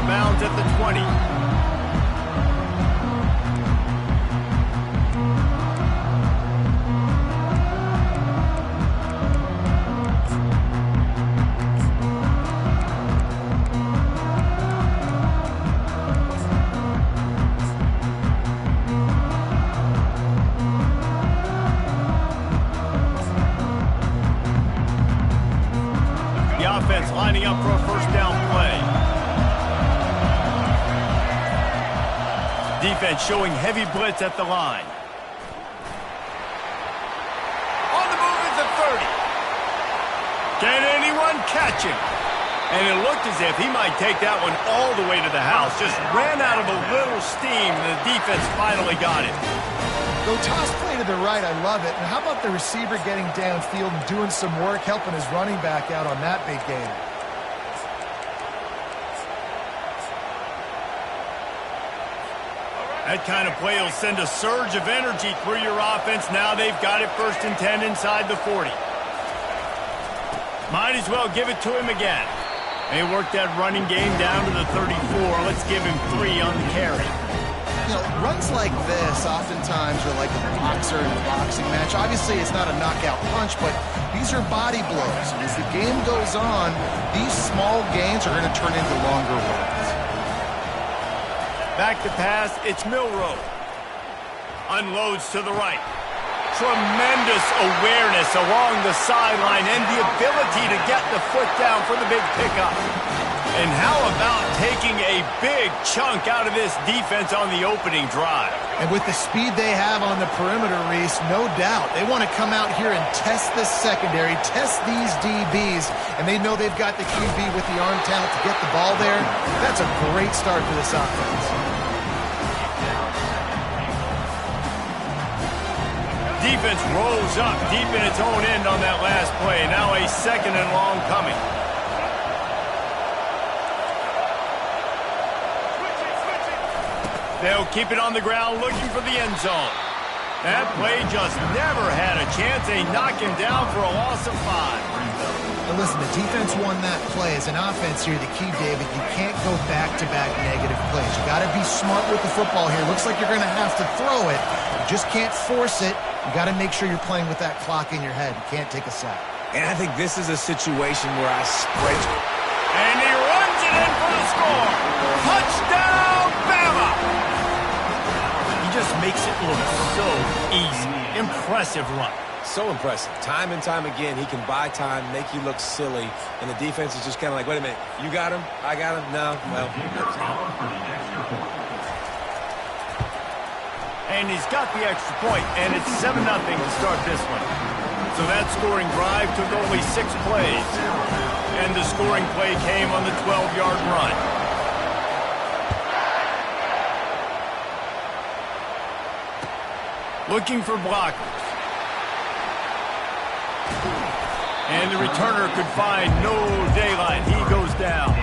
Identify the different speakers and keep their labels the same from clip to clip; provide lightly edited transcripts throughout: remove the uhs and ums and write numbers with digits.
Speaker 1: of bounds at the 20. Lining up for a first down play. Defense showing heavy blitz at the line. On the move at the 30. Can anyone catch him? And it looked as if he might take that one all the way to the house. Just ran out of a little steam, and the defense finally got it.
Speaker 2: Go toss play to the right, I love it. And how about the receiver getting downfield and doing some work, helping his running back out on that big game?
Speaker 1: That kind of play will send a surge of energy through your offense. Now they've got it 1st and 10 inside the 40. Might as well give it to him again. They worked that running game down to the 34. Let's give him 3 on the carry.
Speaker 2: You know, runs like this oftentimes are like a boxer in a boxing match. Obviously, it's not a knockout punch, but these are body blows. And as the game goes on, these small gains are going to turn into longer runs.
Speaker 1: Back to pass, it's Milrow. Unloads to the right. Tremendous awareness along the sideline and the ability to get the foot down for the big pickup. And how about taking a big chunk out of this defense on the opening drive?
Speaker 2: And with the speed they have on the perimeter, Reese, no doubt. They want to come out here and test this secondary, test these DBs, and they know they've got the QB with the arm talent to get the ball there. That's a great start for this offense.
Speaker 1: Defense rolls up deep in its own end on that last play. Now a 2nd and long coming. They'll keep it on the ground looking for the end zone. That play just never had a chance. They knock him down for a loss of 5.
Speaker 2: Now listen, the defense won that play. As an offense here, the key, David, you can't go back-to-back negative plays. You got to be smart with the football here. Looks like you're going to have to throw it. You just can't force it. You got to make sure you're playing with that clock in your head. You can't take a sack.
Speaker 3: And I think this is a situation where I spread you.
Speaker 1: And he runs it in for the score. Touchdown, Bama! He just makes it look so easy. Impressive run.
Speaker 3: So impressive. Time and time again, he can buy time, make you look silly, and the defense is just kind of like, wait a minute, you got him? I got him? No? Well.
Speaker 1: And he's got the extra point, and it's 7-0 to start this one. So that scoring drive took only 6 plays. And the scoring play came on the 12-yard run. Looking for blockers. And the returner could find no daylight. He goes down.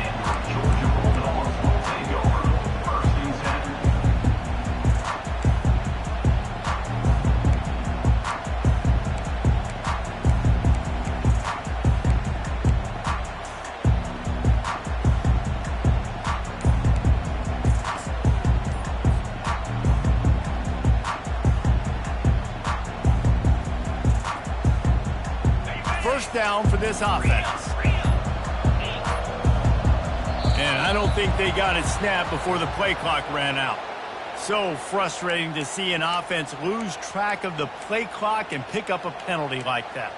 Speaker 1: First down for this offense. And I don't think they got it snapped before the play clock ran out. So frustrating to see an offense lose track of the play clock and pick up a penalty like that.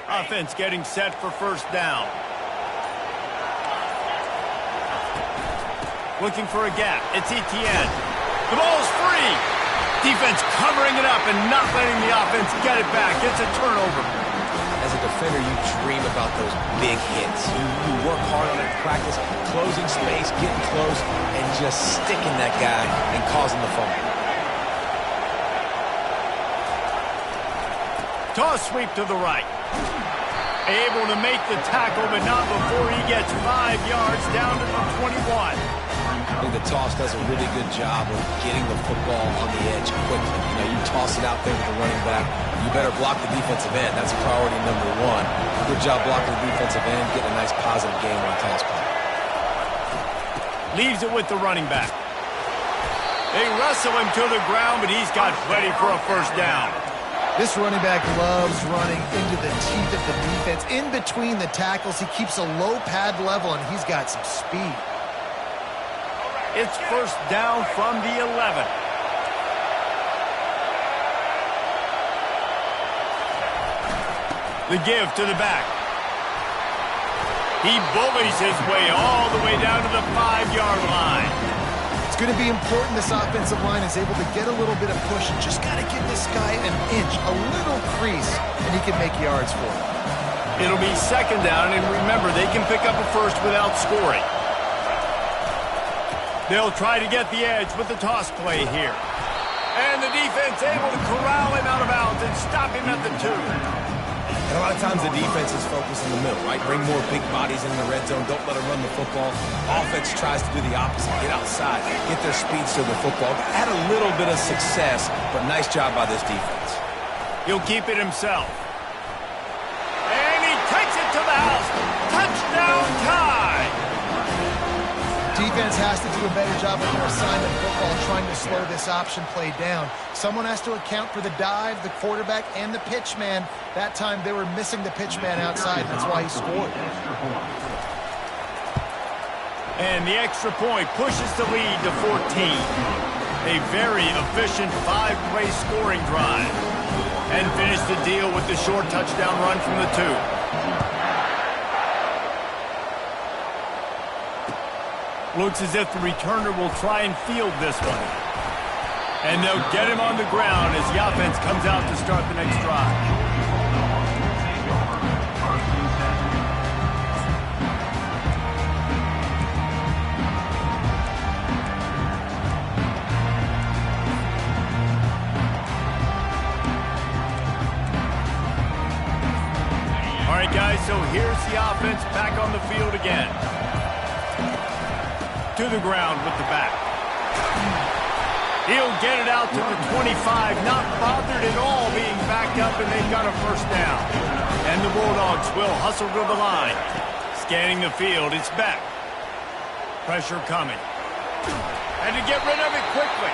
Speaker 1: Offense getting set for first down. Looking for a gap. It's Etienne. The ball's free. Defense covering it up and not letting the offense get it back. It's a turnover.
Speaker 3: As a defender, you dream about those big hits. You work hard on it in practice, closing space, getting close, and just sticking that guy and causing the fumble.
Speaker 1: Toss sweep to the right. Able to make the tackle, but not before he gets 5 yards down to the 21.
Speaker 3: I think the toss does a really good job of getting the football on the edge quickly. You know, you toss it out there with the running back, you better block the defensive end. That's priority number one. Good job blocking the defensive end, getting a nice positive game on toss play.
Speaker 1: Leaves it with the running back. They wrestle him to the ground, but he's got plenty for a first down.
Speaker 2: This running back loves running into the teeth of the defense. In between the tackles, he keeps a low pad level, and he's got some speed.
Speaker 1: It's first down from the 11. The give to the back. He bullies his way all the way down to the 5-yard line.
Speaker 2: It's going to be important this offensive line is able to get a little bit of push. Just got to give this guy an inch, a little crease, and he can make yards for it.
Speaker 1: It'll be second down, and remember, they can pick up a first without scoring. They'll try to get the edge with the toss play here. And the defense able to corral him out of bounds and stop him at the 2.
Speaker 3: And a lot of times the defense is focused in the middle, right? Bring more big bodies in the red zone. Don't let them run the football. Offense tries to do the opposite. Get outside. Get their speeds to the football. Had a little bit of success, but nice job by this defense.
Speaker 1: He'll keep it himself. And he takes it to the house. Touchdown tie.
Speaker 2: Defense has to do a better job of their assignment football, trying to slow this option play down. Someone has to account for the dive, the quarterback, and the pitch man. That time they were missing the pitch man outside. That's why he scored.
Speaker 1: And the extra point pushes the lead to 14. A very efficient 5-play scoring drive. And finish the deal with the short touchdown run from the 2. Looks as if the returner will try and field this one. And they'll get him on the ground as the offense comes out to start the next drive. All right, guys, so here's the offense back on the field again. To the ground with the back. He'll get it out to the 25, not bothered at all being backed up, and they've got a first down. And the Bulldogs will hustle to the line. Scanning the field, it's Beck. Pressure coming. And to get rid of it quickly.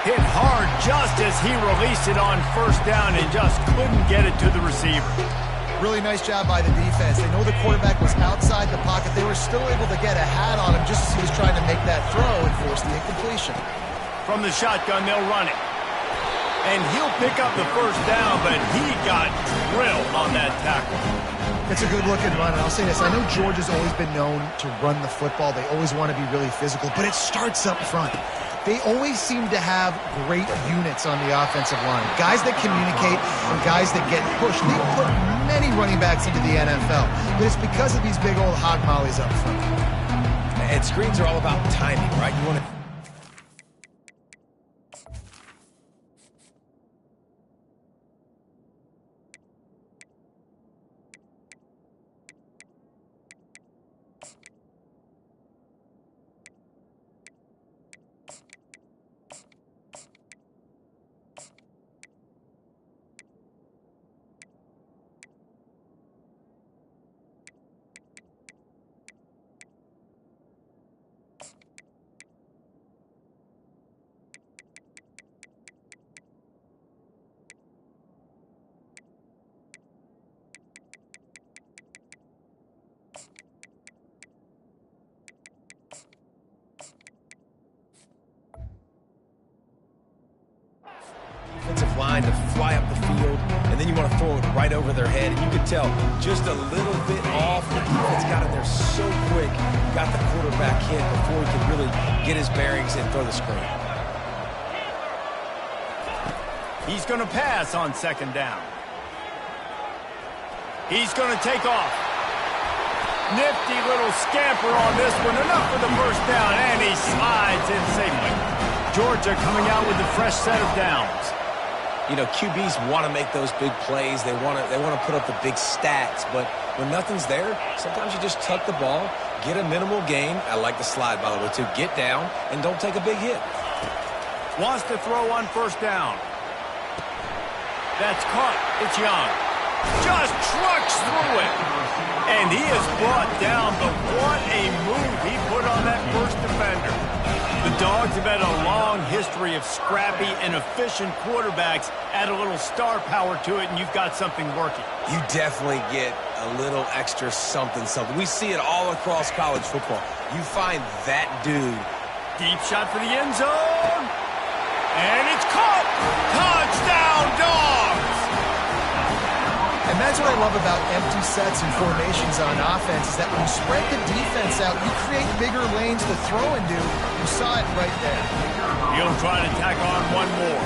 Speaker 1: Hit hard just as he released it on first down and just couldn't get it to the receiver.
Speaker 2: Really nice job by the defense. They know the quarterback was outside the pocket. They were still able to get a hat on him just as he was trying to make that throw and force the incompletion.
Speaker 1: From the shotgun, they'll run it. And he'll pick up the first down, but he got drilled on that tackle.
Speaker 2: It's a good-looking run, and I'll say this. I know Georgia's always been known to run the football. They always want to be really physical, but it starts up front. They always seem to have great units on the offensive line. Guys that communicate and guys that get pushed. They put many running backs into the NFL, but it's because of these big old hog mollies up front.
Speaker 3: And screens are all about timing, right? You want to... Offensive line to fly up the field, and then you want to throw it right over their head. And you could tell just a little bit off. The defense got in there so quick, got the quarterback hit before he could really get his bearings and throw the screen.
Speaker 1: He's going to pass on second down. He's going to take off. Nifty little scamper on this one. Enough for the first down, and he slides in safely. Georgia coming out with a fresh set of downs.
Speaker 3: You know, QBs want to make those big plays. They want to put up the big stats. But when nothing's there, sometimes you just tuck the ball, Get a minimal gain. I like the slide, by the way, too. Get down and don't take a big hit.
Speaker 1: Wants to throw on first down. That's caught. It's Young. Just trucks through it. And he is brought down, but what a move he put on that first defender. The Dogs have had a long history of scrappy and efficient quarterbacks. Add a little star power to it, and you've got something working.
Speaker 3: You definitely get a little extra something. We see it all across college football. You find that dude.
Speaker 1: Deep shot for the end zone. And it's caught. Touchdown, Dogs!
Speaker 2: And that's what I love about empty sets and formations on offense, is that when you spread the defense out, you create bigger lanes to throw into. You saw it right there.
Speaker 1: He'll try to tack on one more.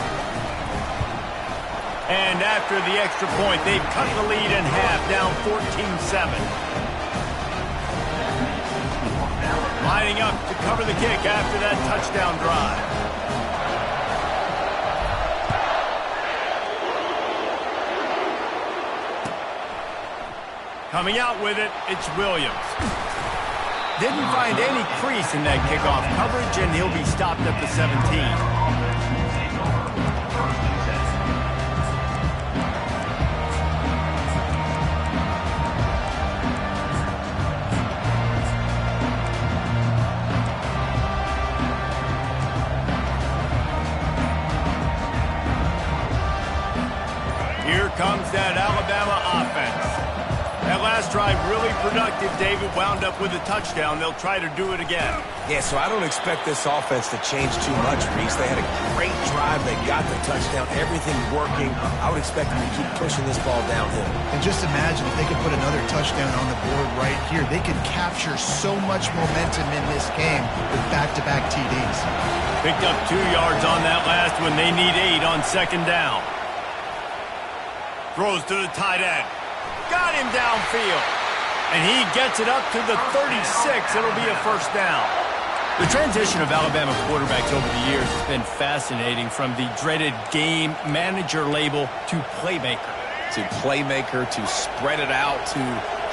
Speaker 1: And after the extra point, they've cut the lead in half, down 14-7. Lining up to cover the kick after that touchdown drive. Coming out with it, it's Williams. Didn't find any crease in that kickoff coverage, and he'll be stopped at the 17. Here comes that Alabama offense. That last drive really productive. David wound up with a touchdown. They'll try to do it again.
Speaker 3: Yeah, so I don't expect this offense to change too much, Reese. They had a great drive. They got the touchdown. Everything working. I would expect them to keep pushing this ball downhill.
Speaker 2: And just imagine if they could put another touchdown on the board right here. They could capture so much momentum in this game with back-to-back TDs.
Speaker 1: Picked up 2 yards on that last one. They need 8 on second down. Throws to the tight end. Got him downfield. And he gets it up to the 36. It'll be a first down. The transition of Alabama quarterbacks over the years has been fascinating, from the dreaded game manager label to playmaker.
Speaker 3: To playmaker, to spread it out, to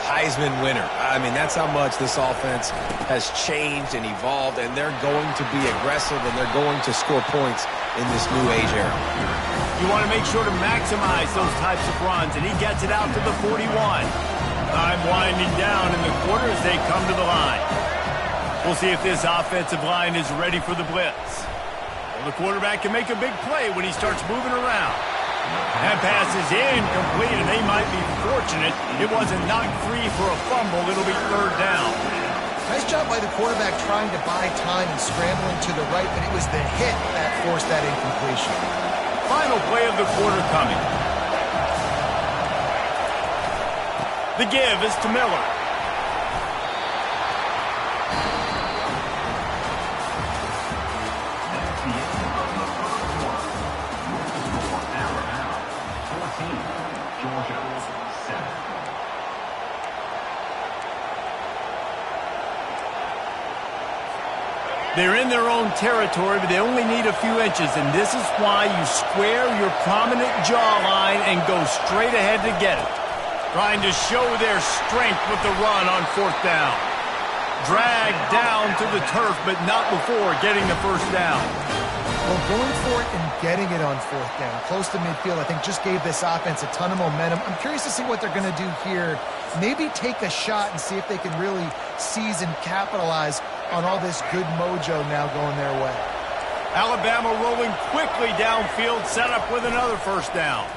Speaker 3: Heisman winner. I mean, that's how much this offense has changed and evolved, and they're going to be aggressive, and they're going to score points in this new age era.
Speaker 1: You want to make sure to maximize those types of runs, and he gets it out to the 41. Time winding down in the quarter as they come to the line. We'll see if this offensive line is ready for the blitz. Well, the quarterback can make a big play when he starts moving around. That pass is incomplete, and they might be fortunate it wasn't knocked free for a fumble. It'll be third down.
Speaker 2: Nice job by the quarterback trying to buy time and scrambling to the right, but it was the hit that forced that incompletion.
Speaker 1: Final play of the quarter coming. The give is to Miller. They're in their own territory, but they only need a few inches, and this is why you square your prominent jawline and go straight ahead to get it. Trying to show their strength with the run on fourth down. Dragged down to the turf, but not before getting the first down.
Speaker 2: Well, going for it and getting it on fourth down, close to midfield, I think just gave this offense a ton of momentum. I'm curious to see what they're going to do here. Maybe take a shot and see if they can really seize and capitalize on all this good mojo now going their way.
Speaker 1: Alabama rolling quickly downfield, set up with another first down.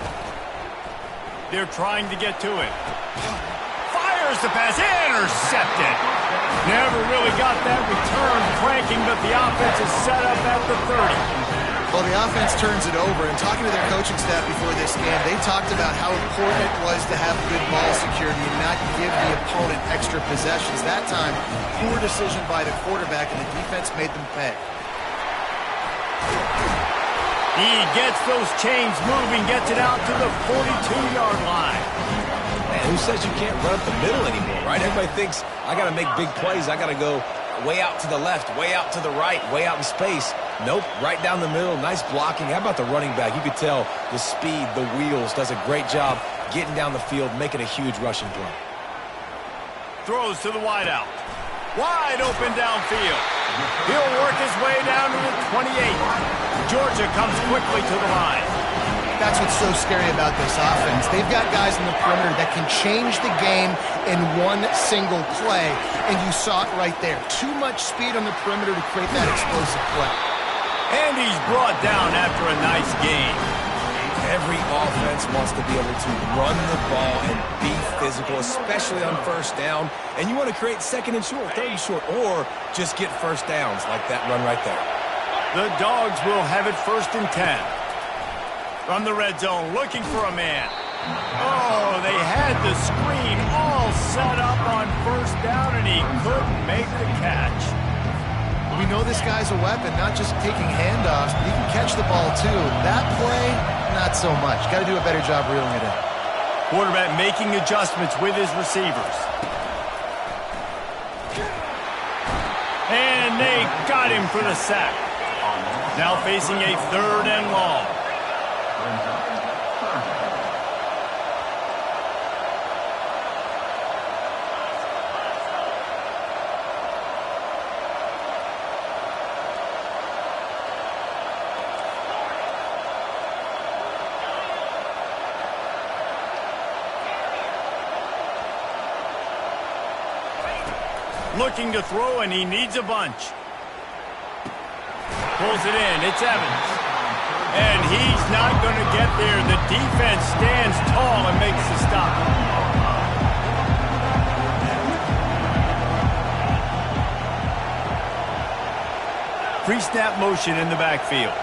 Speaker 1: They're trying to get to it. Fires the pass, intercepted. Never really got that return cranking, but the offense is set up at the 30.
Speaker 2: Well, the offense turns it over, and talking to their coaching staff before this game, they talked about how important it was to have good ball security and not give the opponent extra possessions. That time, poor decision by the quarterback, and the defense made them pay.
Speaker 1: He gets those chains moving, gets it out to the 42-yard line.
Speaker 3: Man, who says you can't run up the middle anymore, right? Everybody thinks, I got to make big plays. I got to go way out to the left, way out to the right, way out in space. Nope, right down the middle, nice blocking. How about the running back? You could tell the speed, the wheels, does a great job getting down the field, making a huge rushing play.
Speaker 1: Throws to the wideout. Wide open downfield. He'll work his way down to the 28. Georgia comes quickly to the line.
Speaker 2: That's what's so scary about this offense. They've got guys in the perimeter that can change the game in one single play, and you saw it right there. Too much speed on the perimeter to create that explosive play.
Speaker 1: And he's brought down after a nice game.
Speaker 3: Every offense wants to be able to run the ball and be physical, especially on first down. And you want to create second and short, third and short, or just get first downs like that run right there.
Speaker 1: The Dogs will have it 1st and 10. From the red zone, looking for a man. Oh, they had the screen all set up on first down, and he couldn't make the catch.
Speaker 2: We know this guy's a weapon, not just taking handoffs, but he can catch the ball too. That play, not so much. Got to do a better job reeling it in.
Speaker 1: Quarterback making adjustments with his receivers. And they got him for the sack. Now facing a 3rd and long. Looking to throw, and he needs a bunch. Pulls it in. It's Evans. And he's not going to get there. The defense stands tall and makes the stop. Pre-snap motion in the backfield.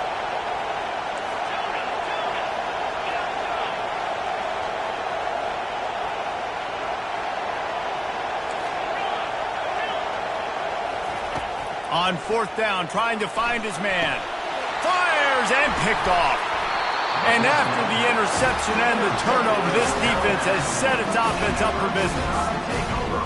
Speaker 1: On 4th down, trying to find his man. Fires and picked off. And after the interception and the turnover, this defense has set its offense up for business.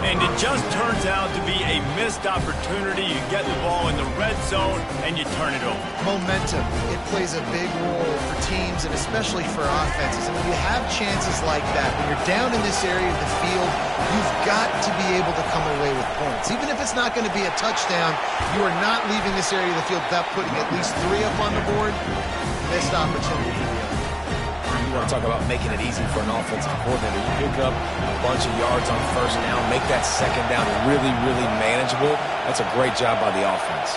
Speaker 1: And it just turns out to be a missed opportunity. You get the ball in the red zone, and you turn it over.
Speaker 2: Momentum. It plays a big role for teams and especially for offenses. And when you have chances like that, when you're down in this area of the field, you've got to be able to come away with points. Even if it's not going to be a touchdown, you are not leaving this area of the field without putting at least 3 up on the board. Missed opportunity for the other.
Speaker 3: You want to talk about making it easy for an offensive coordinator. You pick up a bunch of yards on first down, make that second down really, really manageable. That's a great job by the offense.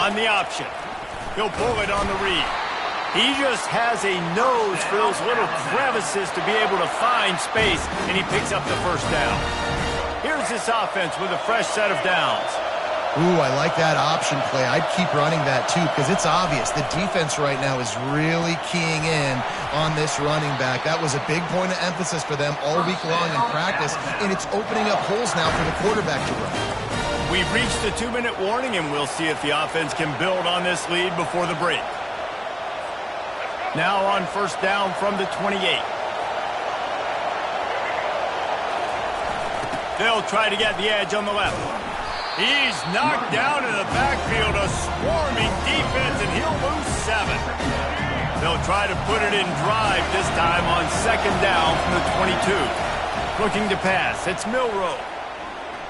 Speaker 1: On the option, he'll pull it on the read. He just has a nose for those little crevices to be able to find space, and he picks up the first down. Here's this offense with a fresh set of downs.
Speaker 2: Ooh, I like that option play. I'd keep running that too because it's obvious the defense right now is really keying in on this running back. That was a big point of emphasis for them all week long in practice, and it's opening up holes now for the quarterback to run.
Speaker 1: We've reached the 2-minute warning, and we'll see if the offense can build on this lead before the break. Now on first down from the 28. They'll try to get the edge on the left. He's knocked down in the backfield, a swarming defense, and he'll lose 7. They'll try to put it in drive this time on 2nd down from the 22. Looking to pass, it's Milroe.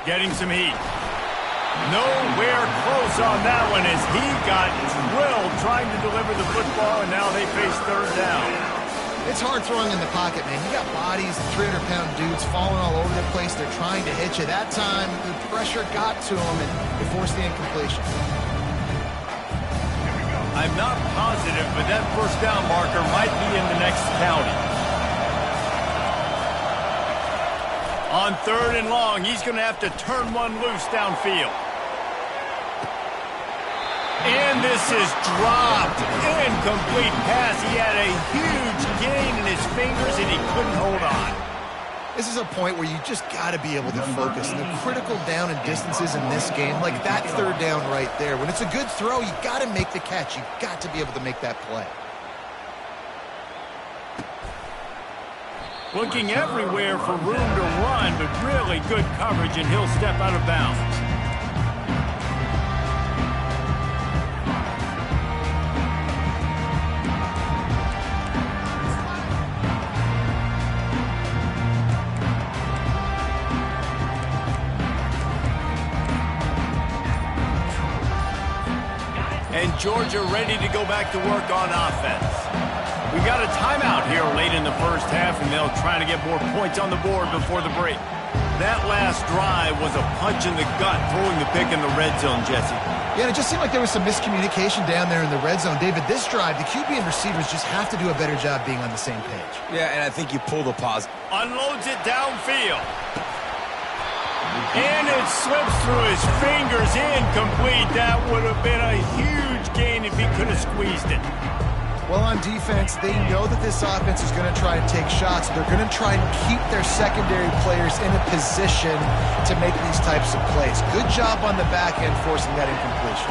Speaker 1: Getting some heat. Nowhere close on that one as he got drilled trying to deliver the football, and now they face 3rd down.
Speaker 2: It's hard throwing in the pocket, man. You got bodies, 300-pound dudes falling all over the place. They're trying to hit you. That time, the pressure got to him, and they forced the incompletion.
Speaker 1: I'm not positive, but that first down marker might be in the next county. On 3rd and long, he's going to have to turn one loose downfield. And this is dropped. Incomplete pass. He had a huge gain in his fingers, and he couldn't hold on.
Speaker 2: This is a point where you just got to be able to focus. And the critical down and distances in this game, like that 3rd down right there, when it's a good throw, you got to make the catch. You got to be able to make that play.
Speaker 1: Looking everywhere for room to run, but really good coverage, and he'll step out of bounds. Georgia ready to go back to work on offense. We've got a timeout here late in the first half, and they'll try to get more points on the board before the break. That last drive was a punch in the gut, throwing the pick in the red zone, Jesse.
Speaker 2: Yeah, and it just seemed like there was some miscommunication down there in the red zone. David, this drive, the QB and receivers just have to do a better job being on the same page.
Speaker 3: Yeah, and I think you pull the pause.
Speaker 1: Unloads it downfield. And it slips through his fingers, incomplete. That would have been a huge gain if he could have squeezed it.
Speaker 2: Well, on defense, they know that this offense is going to try and take shots. They're going to try and keep their secondary players in a position to make these types of plays. Good job on the back end forcing that incompletion.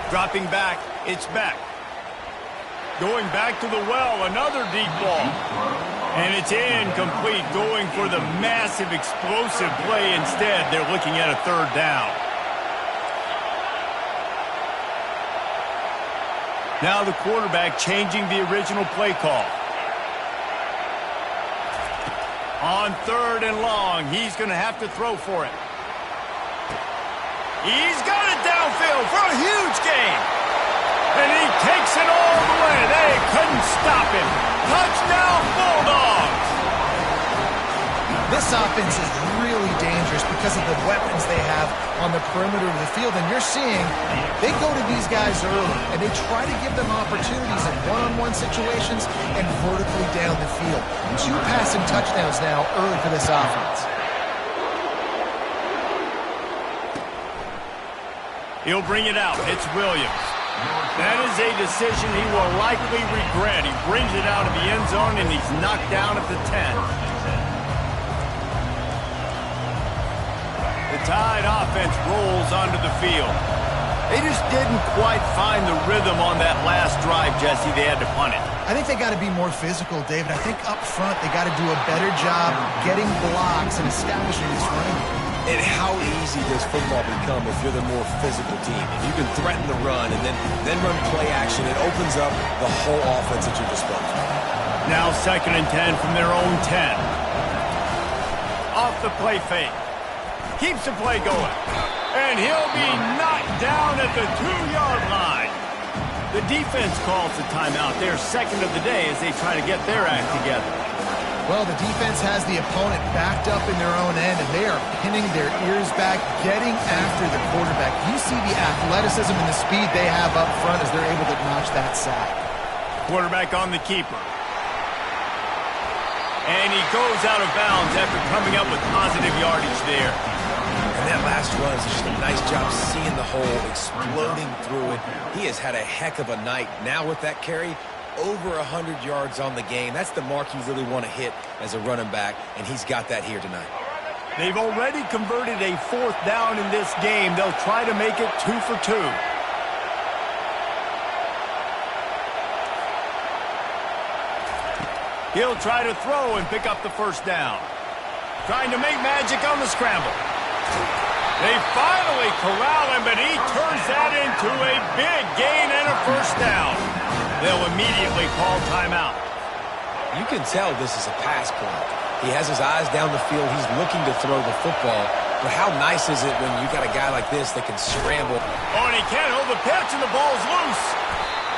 Speaker 1: Dropping back, it's back. Going back to the well, another deep ball. And it's incomplete, going for the massive explosive play instead. They're looking at a third down. Now the quarterback changing the original play call. On 3rd and long, he's going to have to throw for it. He's got it downfield for a huge gain. And he takes it all the way. They couldn't stop him. Touchdown, Bulldogs!
Speaker 2: This offense is really dangerous because of the weapons they have on the perimeter of the field. And you're seeing they go to these guys early, and they try to give them opportunities in one-on-one situations and vertically down the field. 2 passing touchdowns now early for this offense.
Speaker 1: He'll bring it out. It's Williams. That is a decision he will likely regret. He brings it out of the end zone, and he's knocked down at the 10. The Tide offense rolls onto the field. They just didn't quite find the rhythm on that last drive, Jesse. They had to punt it.
Speaker 2: I think they got to be more physical, David. I think up front they got to do a better job getting blocks and establishing this running.
Speaker 3: And how easy does football become if you're the more physical team? If you can threaten the run and then run play action, it opens up the whole offense at your disposal.
Speaker 1: Now 2nd and 10 from their own 10. Off the play fake. Keeps the play going. And he'll be knocked down at the 2-yard line. The defense calls the timeout. They're second of the day as they try to get their act together.
Speaker 2: Well, the defense has the opponent backed up in their own end, and they are pinning their ears back, getting after the quarterback. You see the athleticism and the speed they have up front as they're able to notch that sack.
Speaker 1: Quarterback on the keeper. And he goes out of bounds after coming up with positive yardage there.
Speaker 3: And that last run is just a nice job seeing the hole, exploding through it. He has had a heck of a night. Now with that carry, over 100 yards on the game. That's the mark you really want to hit as a running back, and he's got that here tonight.
Speaker 1: They've already converted a 4th down in this game. They'll try to make it 2 for 2. He'll try to throw and pick up the 1st down. Trying to make magic on the scramble. They finally corral him, but he turns that into a big gain and a 1st down. They'll immediately call timeout.
Speaker 3: You can tell this is a pass play. He has his eyes down the field. He's looking to throw the football. But how nice is it when you got a guy like this that can scramble?
Speaker 1: Oh, and he can't hold the pitch, and the ball's loose.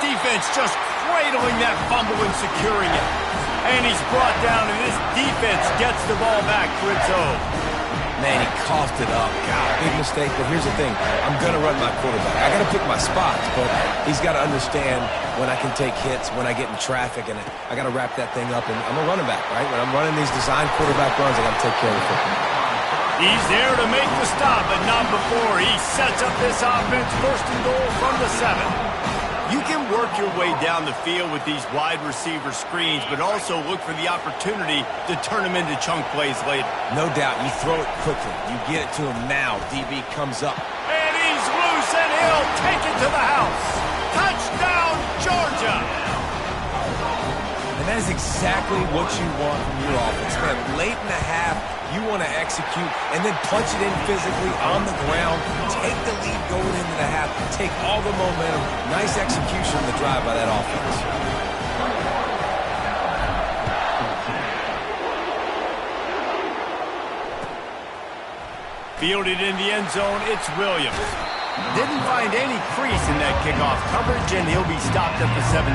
Speaker 1: Defense just cradling that fumble and securing it. And he's brought down, and this defense gets the ball back for its own.
Speaker 3: Man, he coughed it up. God, big mistake. But here's the thing. I'm going to run my quarterback. I got to pick my spots, but he's got to understand when I can take hits, when I get in traffic, and I got to wrap that thing up. And I'm a running back, right? When I'm running these design quarterback runs, I got to take care of the football.
Speaker 1: He's there to make the stop, but not before. He sets up this offense 1st and goal from the 7. You can work your way down the field with these wide receiver screens, but also look for the opportunity to turn them into chunk plays later.
Speaker 3: No doubt. You throw it quickly. You get it to him now. DB comes up.
Speaker 1: And he's loose, and he'll take it to the house. Touchdown, Georgia!
Speaker 3: And that is exactly what you want from your offense. Man, late in the half, you want to execute and then punch it in physically on the ground. Take the lead going into the half. Take all the momentum. Nice execution on the drive by that offense.
Speaker 1: Fielded in the end zone, it's Williams. Didn't find any crease in that kickoff coverage, and he'll be stopped at the 17.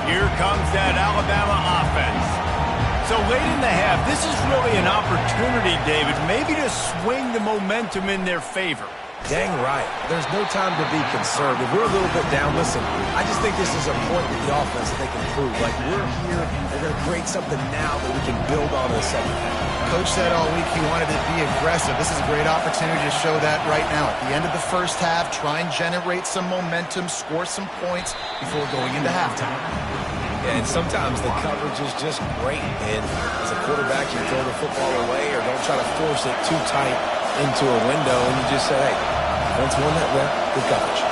Speaker 1: Here comes that Alabama offense. So late in the half, this is really an opportunity, David, maybe to swing the momentum in their favor.
Speaker 3: Dang right. There's no time to be concerned. If we're a little bit down, listen, I just think this is a point with the offense that they can prove. Like, we're here, they're going to create something now that we can build on in the second half.
Speaker 2: Coach said all week he wanted to be aggressive. This is a great opportunity to show that right now. At the end of the first half, try and generate some momentum, score some points before going into halftime.
Speaker 3: Yeah, and sometimes the coverage is just great. And as a quarterback, you throw the football away or don't try to force it too tight into a window, and you just say, hey, defense won that rep, good coverage.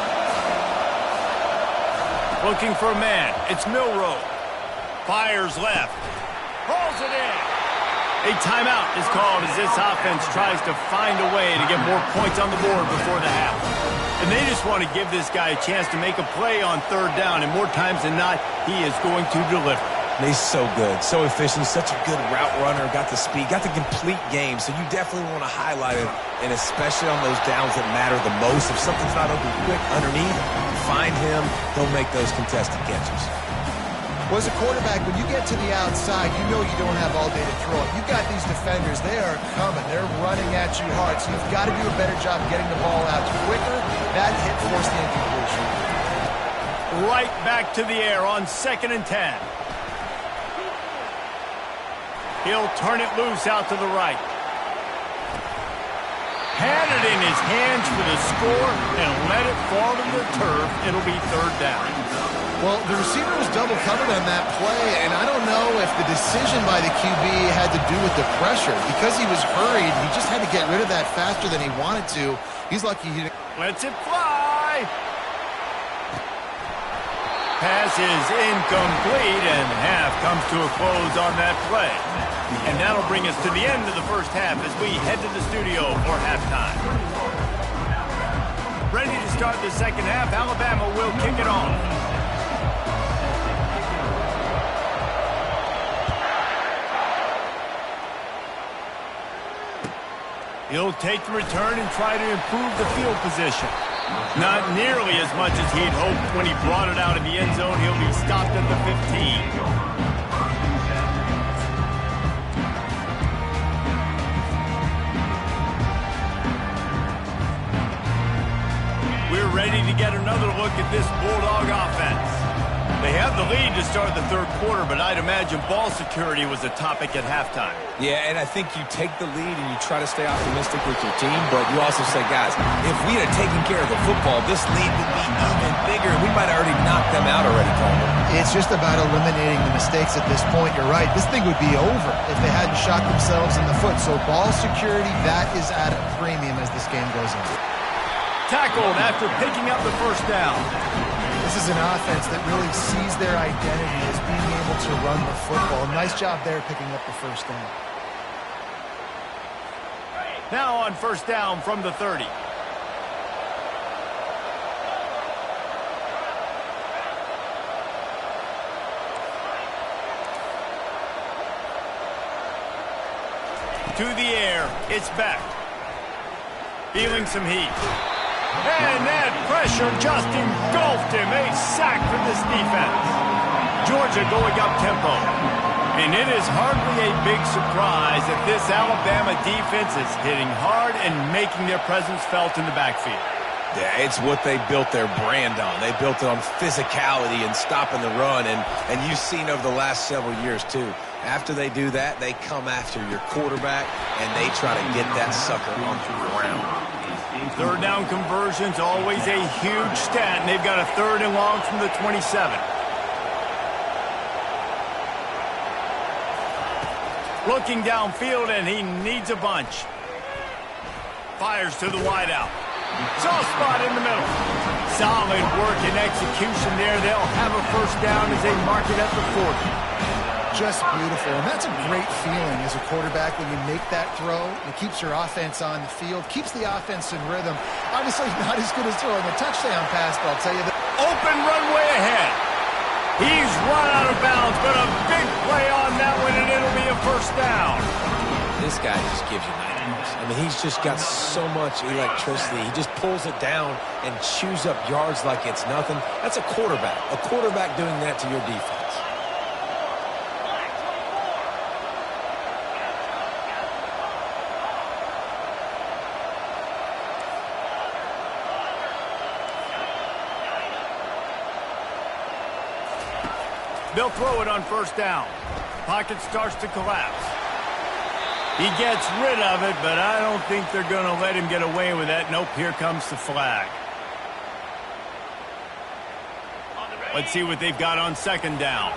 Speaker 1: Looking for a man. It's Milroe. Fires left. Pulls it in. A timeout is called as this offense tries to find a way to get more points on the board before the half. And they just want to give this guy a chance to make a play on third down, and more times than not, he is going to deliver.
Speaker 3: He's so good, so efficient, such a good route runner, got the speed, got the complete game, so you definitely want to highlight it, and especially on those downs that matter the most. If something's not open quick underneath, find him, he'll make those contested catches.
Speaker 2: Well, as a quarterback, when you get to the outside, you know you don't have all day to throw it. You've got these defenders, they are coming, they're running at you hard, so you've got to do a better job getting the ball out quicker. That hit forced the incompletion.
Speaker 1: Right back to the air on 2nd and 10. He'll turn it loose out to the right. Had it in his hands for the score and let it fall to the turf. It'll be third down.
Speaker 2: Well, the receiver was double covered on that play, and I don't know if the decision by the QB had to do with the pressure. Because he was hurried, he just had to get rid of that faster than he wanted to. He's lucky he didn't.
Speaker 1: Lets it fly. Pass is incomplete, and half comes to a close on that play. And that'll bring us to the end of the first half as we head to the studio for halftime. Ready to start the second half, Alabama will kick it off. He'll take the return and try to improve the field position. Not nearly as much as he'd hoped when he brought it out of the end zone. He'll be stopped at the 15. We're ready to get another look at this Bulldog offense. They have the lead to start the third quarter, but I'd imagine ball security was a topic at halftime.
Speaker 3: Yeah, and I think you take the lead and you try to stay optimistic with your team, but you also say, guys, if we had taken care of the football, this lead would be even bigger, and we might have already knocked them out already, Coleman.
Speaker 2: It's just about eliminating the mistakes at this point. You're right. This thing would be over if they hadn't shot themselves in the foot. So ball security, that is at a premium as this game goes on.
Speaker 1: Tackled after picking up the first down.
Speaker 2: This is an offense that really sees their identity as being able to run the football. Nice job there picking up the first down.
Speaker 1: Now on first down from the 30. To the air, it's back. Feeling some heat. And that pressure just engulfed him. A sack for this defense. Georgia going up tempo. And it is hardly a big surprise that this Alabama defense is hitting hard and making their presence felt in the backfield.
Speaker 3: Yeah, it's what they built their brand on. They built it on physicality and stopping the run. And you've seen over the last several years, too. After they do that, they come after your quarterback, and they try to get that sucker on the ground.
Speaker 1: Third down conversions, always a huge stat, and they've got a 3rd and long from the 27. Looking downfield, and he needs a bunch. Fires to the wideout. Soft spot in the middle. Solid work and execution there. They'll have a first down as they mark it at the 40.
Speaker 2: Just beautiful, and that's a great feeling as a quarterback when you make that throw. It keeps your offense on the field, keeps the offense in rhythm. Obviously not as good as throwing a touchdown pass, but I'll tell you that.
Speaker 1: Open runway ahead. He's run out of bounds, but a big play on that one, and it'll be a first down.
Speaker 3: This guy just gives you nightmares. I mean, he's just got so much electricity. He just pulls it down and chews up yards like it's nothing. That's a quarterback. A quarterback doing that to your defense.
Speaker 1: They'll throw it on first down. Pocket starts to collapse. He gets rid of it, but I don't think they're going to let him get away with that. Nope, here comes the flag. Let's see what they've got on second down.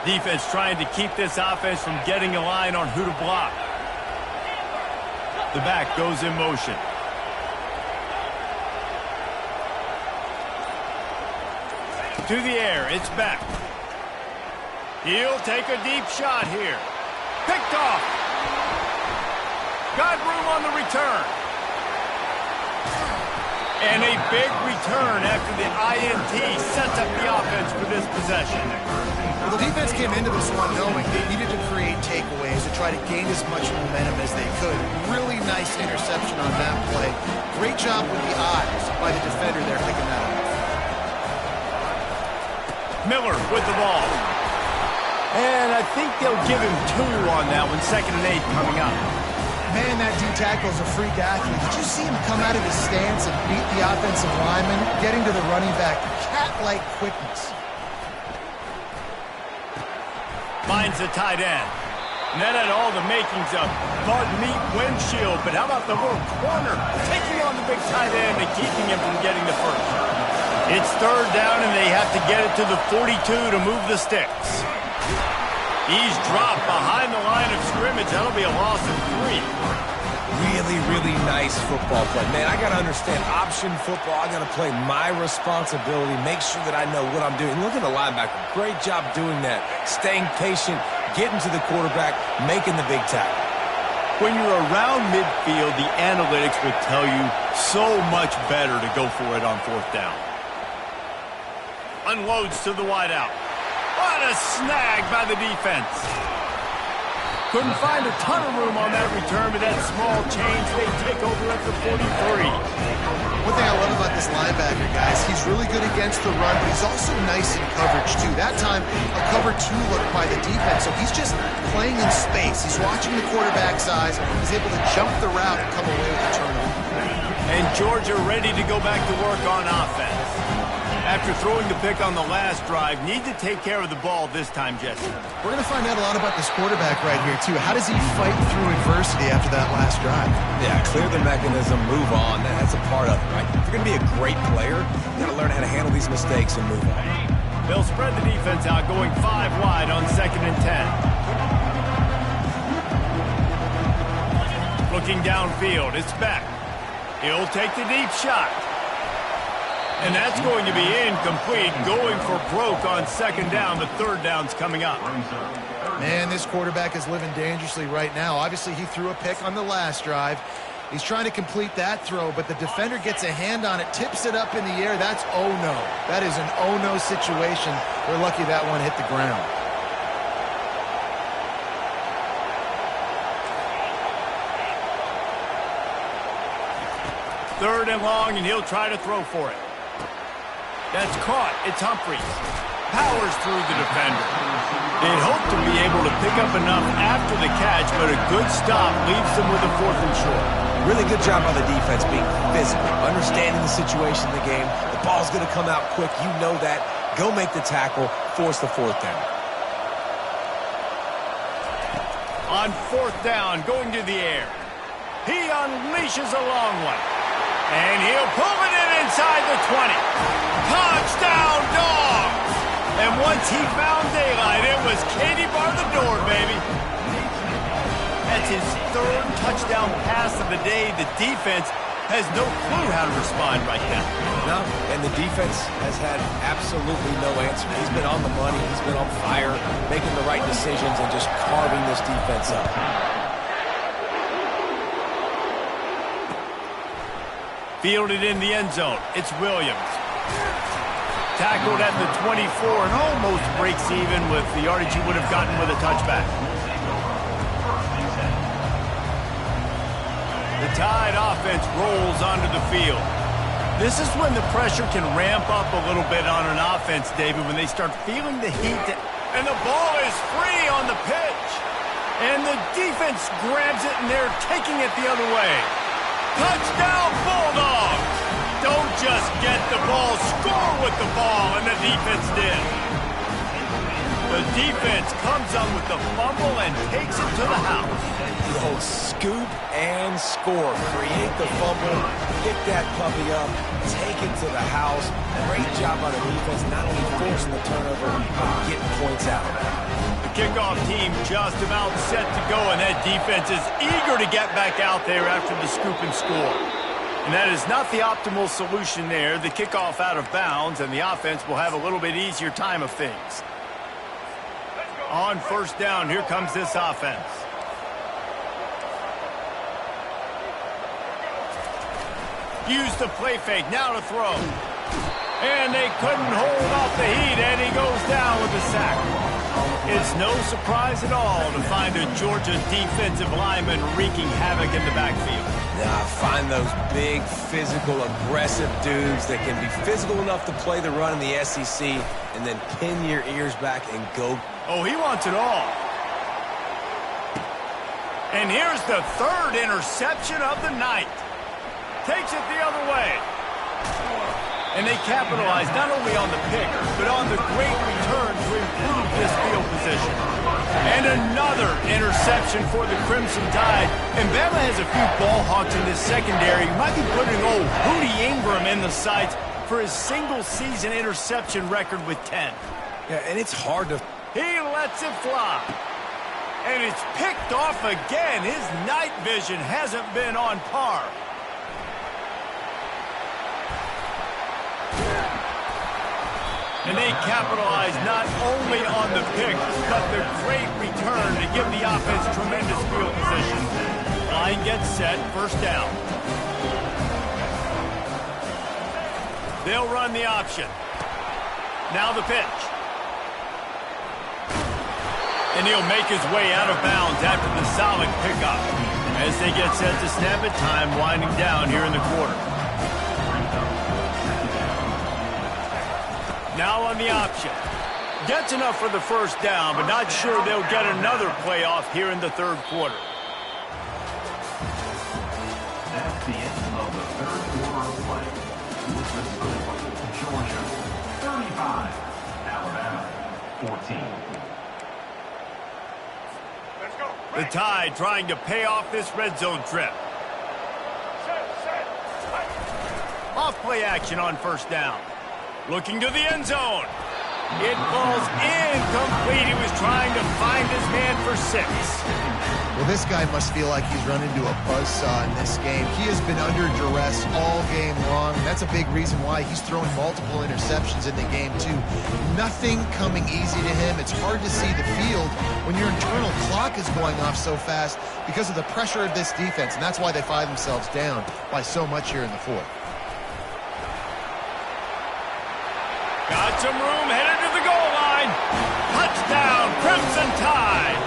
Speaker 1: Defense trying to keep this offense from getting a line on who to block. The back goes in motion. To the air, it's back. He'll take a deep shot here. Picked off. Got room on the return. And a big return after the INT sets up the offense for this possession.
Speaker 2: Well, the defense came into this one knowing they needed to create takeaways to try to gain as much momentum as they could. Really nice interception on that play. Great job with the eyes by the defender there picking that up.
Speaker 1: Miller with the ball. And I think they'll give him 2 on that one. 2nd and 8 coming up.
Speaker 2: Man, that D tackle is a freak athlete. Did you see him come out of his stance and beat the offensive lineman, getting to the running back? Cat-like quickness.
Speaker 1: Finds the tight end. And that had all the makings of Bud Meat windshield. But how about the little corner taking on the big tight end and keeping him from getting the first? It's 3rd down, and they have to get it to the 42 to move the sticks. He's dropped behind the line of scrimmage. That'll be a loss of 3.
Speaker 3: Really, really nice football play. Man, I got to understand option football. I got to play my responsibility, make sure that I know what I'm doing. Look at the linebacker. Great job doing that. Staying patient, getting to the quarterback, making the big tackle.
Speaker 1: When you're around midfield, the analytics will tell you so much better to go for it on 4th down. Unloads to the wideout. What a snag by the defense. Couldn't find a ton of room on that return, but that small change, they take over at the 43.
Speaker 2: One thing I love about this linebacker, guys, he's really good against the run, but he's also nice in coverage, too. That time, a cover 2 look by the defense, so he's just playing in space. He's watching the quarterback's eyes. He's able to jump the route and come away with the turnover.
Speaker 1: And Georgia ready to go back to work on offense. After throwing the pick on the last drive, need to take care of the ball this time, Jesse.
Speaker 2: We're going to find out a lot about this quarterback right here, too. How does he fight through adversity after that last drive?
Speaker 3: Yeah, clear the mechanism, move on. That's a part of it, right? If you're going to be a great player, you got to learn how to handle these mistakes and move on.
Speaker 1: They'll spread the defense out, going 5 wide on 2nd and 10. Looking downfield, it's back. He'll take the deep shot. And that's going to be incomplete, going for broke on 2nd down. The 3rd down's coming up.
Speaker 2: Man, this quarterback is living dangerously right now. Obviously, he threw a pick on the last drive. He's trying to complete that throw, but the defender gets a hand on it, tips it up in the air. That's oh-no. That is an oh-no situation. We're lucky that one hit the ground.
Speaker 1: Third and long, and he'll try to throw for it. That's caught. It's Humphries. Powers through the defender. They'd hope to be able to pick up enough after the catch, but a good stop leaves them with a 4th and short.
Speaker 3: Really good job by the defense being physical, understanding the situation in the game. The ball's going to come out quick. You know that. Go make the tackle. Force the 4th down.
Speaker 1: On 4th down, going to the air. He unleashes a long one. And he'll pull it in inside the 20. Touchdown, Dogs! And once he found daylight, it was Katie bar the door, baby. That's his 3rd touchdown pass of the day. The defense has no clue how to respond right now.
Speaker 3: No, and the defense has had absolutely no answer. He's been on the money. He's been on fire, making the right decisions and just carving this defense up.
Speaker 1: Fielded in the end zone. It's Williams. Tackled at the 24 and almost breaks even with the yardage he would have gotten with a touchback. The Tide offense rolls onto the field. This is when the pressure can ramp up a little bit on an offense, David, when they start feeling the heat. And the ball is free on the pitch. And the defense grabs it, and they're taking it the other way. Touchdown, Bulldogs! Don't just get the ball, score with the ball, and the defense did. The defense comes up with the fumble and takes it to the house.
Speaker 3: You'll scoop and score. Create the fumble, pick that puppy up, take it to the house. Great job by the defense, not only forcing the turnover, but getting points out of it.
Speaker 1: The kickoff team just about set to go, and that defense is eager to get back out there after the scoop and score. And that is not the optimal solution there. The kickoff out of bounds, and the offense will have a little bit easier time of things. On first down, here comes this offense. Use the play fake, now to throw. And they couldn't hold off the heat, and he goes down with a sack. It's no surprise at all to find a Georgia defensive lineman wreaking havoc in the backfield.
Speaker 3: Now, find those big, physical, aggressive dudes that can be physical enough to play the run in the SEC and then pin your ears back and go.
Speaker 1: Oh, he wants it all. And here's the third interception of the night. Takes it the other way. And they capitalize not only on the pick, but on the great return to improve this field position. And another interception for the Crimson Tide. And Bama has a few ball hawks in this secondary. You might be putting old Hootie Ingram in the sights for his single-season interception record with 10.
Speaker 3: Yeah, and it's hard to...
Speaker 1: He lets it fly. And it's picked off again. His night vision hasn't been on par. And they capitalize not only on the pick, but the great return to give the offense tremendous field position. Line gets set, first down. They'll run the option. Now the pitch. And he'll make his way out of bounds after the solid pickup. As they get set to snap it, time winding down here in the quarter. Now on the option. Gets enough for the first down, but not sure they'll get another playoff here in the third quarter.
Speaker 4: That's the end of the third quarter of play. With the score, Georgia 35, Alabama 14.
Speaker 1: The Tide trying to pay off this red zone trip. Off play action on first down. Looking to the end zone. It falls incomplete. He was trying to find his man for 6.
Speaker 2: Well, this guy must feel like he's run into a buzzsaw in this game. He has been under duress all game long. That's a big reason why he's throwing multiple interceptions in the game, too. Nothing coming easy to him. It's hard to see the field when your internal clock is going off so fast because of the pressure of this defense, and that's why they find themselves down by so much here in the fourth.
Speaker 1: Got some room, headed to the goal line. Touchdown, Crimson Tide.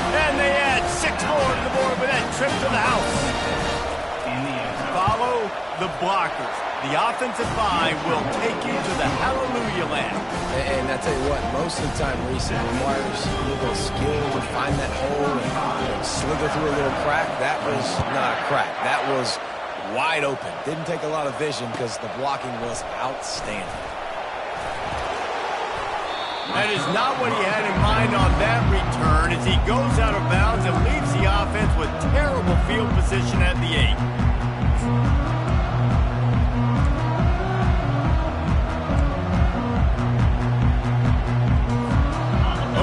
Speaker 1: And they add 6 more to the board with that trip to the house. Follow the blockers. The offensive line will take you to the hallelujah land.
Speaker 3: And I tell you what, most of the time, Reese, it requires a little skill to find that hole and slither through a little crack. That was not a crack. That was wide open. Didn't take a lot of vision because the blocking was outstanding.
Speaker 1: That is not what he had in mind on that return as he goes out of bounds and leaves the offense with terrible field position at the 8.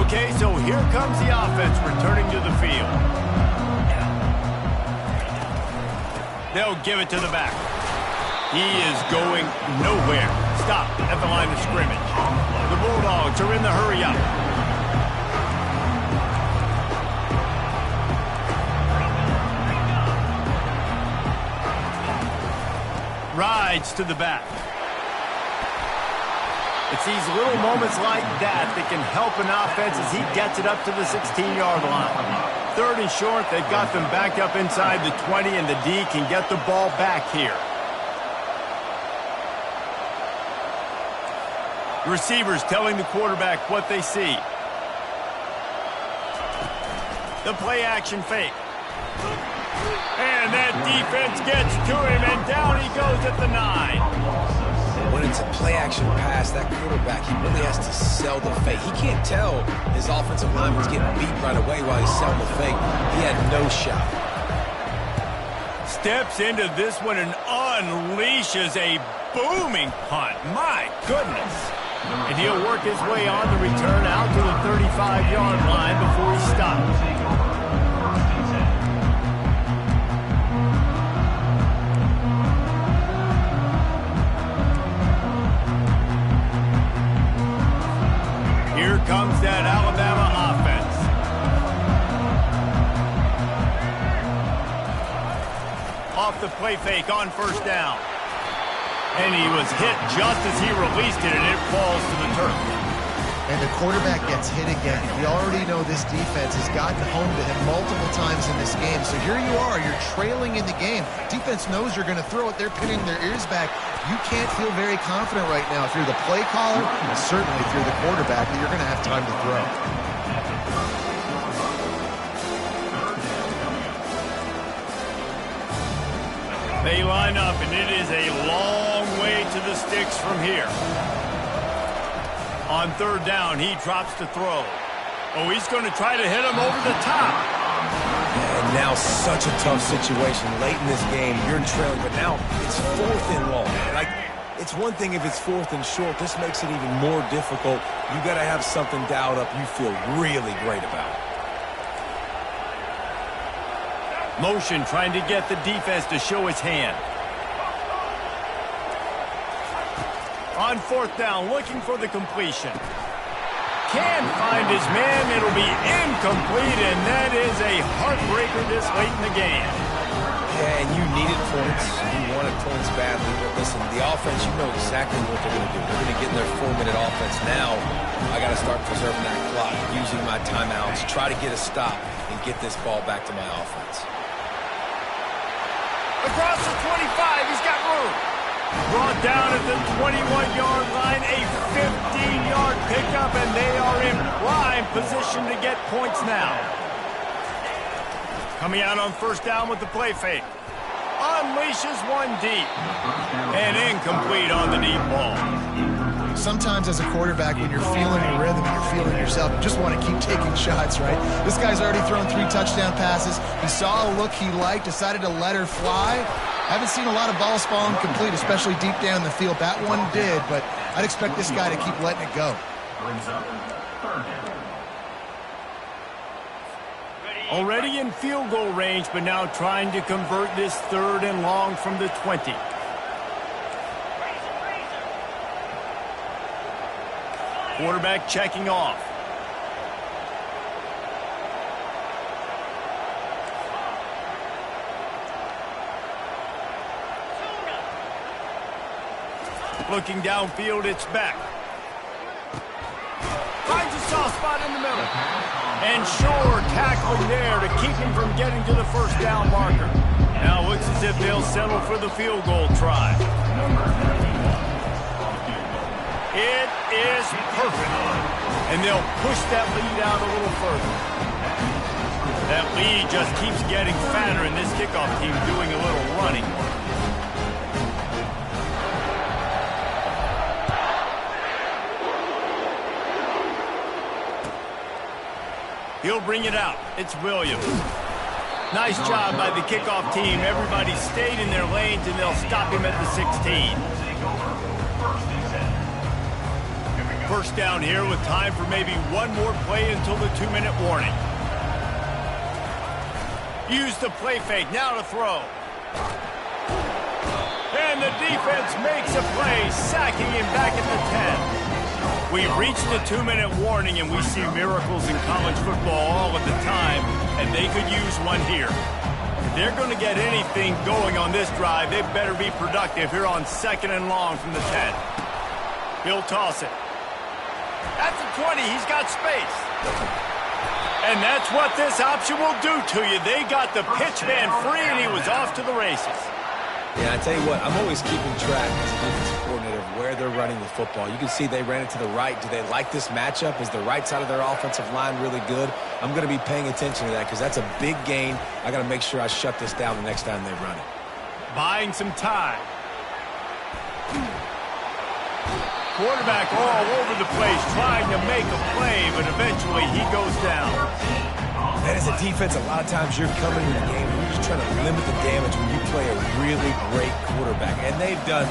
Speaker 1: Okay, so here comes the offense returning to the field. They'll give it to the back. He is going nowhere. Stop at the line of scrimmage. The Bulldogs are in the hurry-up. Rides to the back. It's these little moments like that that can help an offense as he gets it up to the 16-yard line. 3rd and short, they've got them back up inside the 20, and the D can get the ball back here. Receivers telling the quarterback what they see. The play-action fake. And that defense gets to him, and down he goes at the 9.
Speaker 3: When it's a play-action pass, that quarterback, he really has to sell the fake. He can't tell his offensive lineman's getting beat right away while he's selling the fake. He had no shot.
Speaker 1: Steps into this one and unleashes a booming punt. My goodness. And he'll work his way on the return out to the 35-yard line before he stops. Here comes that Alabama offense. Off the play fake on 1st down. And he was hit just as he released it, and it falls to the turf.
Speaker 2: And the quarterback gets hit again. We already know this defense has gotten home to him multiple times in this game. So here you are, you're trailing in the game. Defense knows you're going to throw it. They're pinning their ears back. You can't feel very confident right now if you're the play caller, and certainly if you're the quarterback, that you're going to have time to throw.
Speaker 1: They line up, and it is a long way to the sticks from here. On 3rd down, he drops to throw. Oh, he's going to try to hit him over the top.
Speaker 3: And now such a tough situation. Late in this game, you're trailing, but now it's 4th and long. Like, it's one thing if it's 4th and short. This makes it even more difficult. You got to have something dialed up you feel really great about.
Speaker 1: Motion trying to get the defense to show his hand. On 4th down, looking for the completion. Can't find his man. It'll be incomplete, and that is a heartbreaker this late in the game.
Speaker 3: Yeah, and you needed points. You wanted points badly. But listen, the offense, you know exactly what they're going to do. They're going to get in their 4-minute offense. Now, I got to start preserving that clock, using my timeouts, try to get a stop, and get this ball back to my offense.
Speaker 1: Across the 25, he's got room. Brought down at the 21-yard line, a 15-yard pickup, and they are in prime position to get points now. Coming out on 1st down with the play fake. Unleashes one deep. And incomplete on the deep ball.
Speaker 2: Sometimes as a quarterback, when you're feeling your rhythm, you're feeling yourself, you just want to keep taking shots, right? This guy's already thrown 3 touchdown passes. He saw a look he liked, decided to let her fly. Haven't seen a lot of balls falling complete, especially deep down the field. That one did, but I'd expect this guy to keep letting it go.
Speaker 1: Already in field goal range, but now trying to convert this 3rd and long from the 20. Quarterback checking off. Looking downfield, it's back. Finds a soft spot in the middle. And Shore tackling there to keep him from getting to the 1st down marker. Now looks as if they'll settle for the field goal try. It is perfect. And they'll push that lead out a little further. That lead just keeps getting fatter, and this kickoff team doing a little running. He'll bring it out. It's Williams. Nice job by the kickoff team. Everybody stayed in their lanes, and they'll stop him at the 16. 1st down here with time for maybe one more play until the 2-minute warning. Use the play fake. Now to throw. And the defense makes a play, sacking him back at the 10. We reached the 2-minute warning, and we see miracles in college football all of the time, and they could use one here. If they're going to get anything going on this drive, they better be productive here on 2nd and long from the 10. He'll toss it. At the 20, he's got space. And that's what this option will do to you. They got the pitch man free, and he was off to the races.
Speaker 3: Yeah, I tell you what, I'm always keeping track as a defensive coordinator of where they're running the football. You can see they ran it to the right. Do they like this matchup? Is the right side of their offensive line really good? I'm going to be paying attention to that because that's a big gain. I got to make sure I shut this down the next time they run it.
Speaker 1: Buying some time. Quarterback all over the place trying to make a play, but eventually he goes down.
Speaker 3: And as a defense, a lot of times you're coming in the game and you're just trying to limit the damage when you play a really great quarterback. And they've done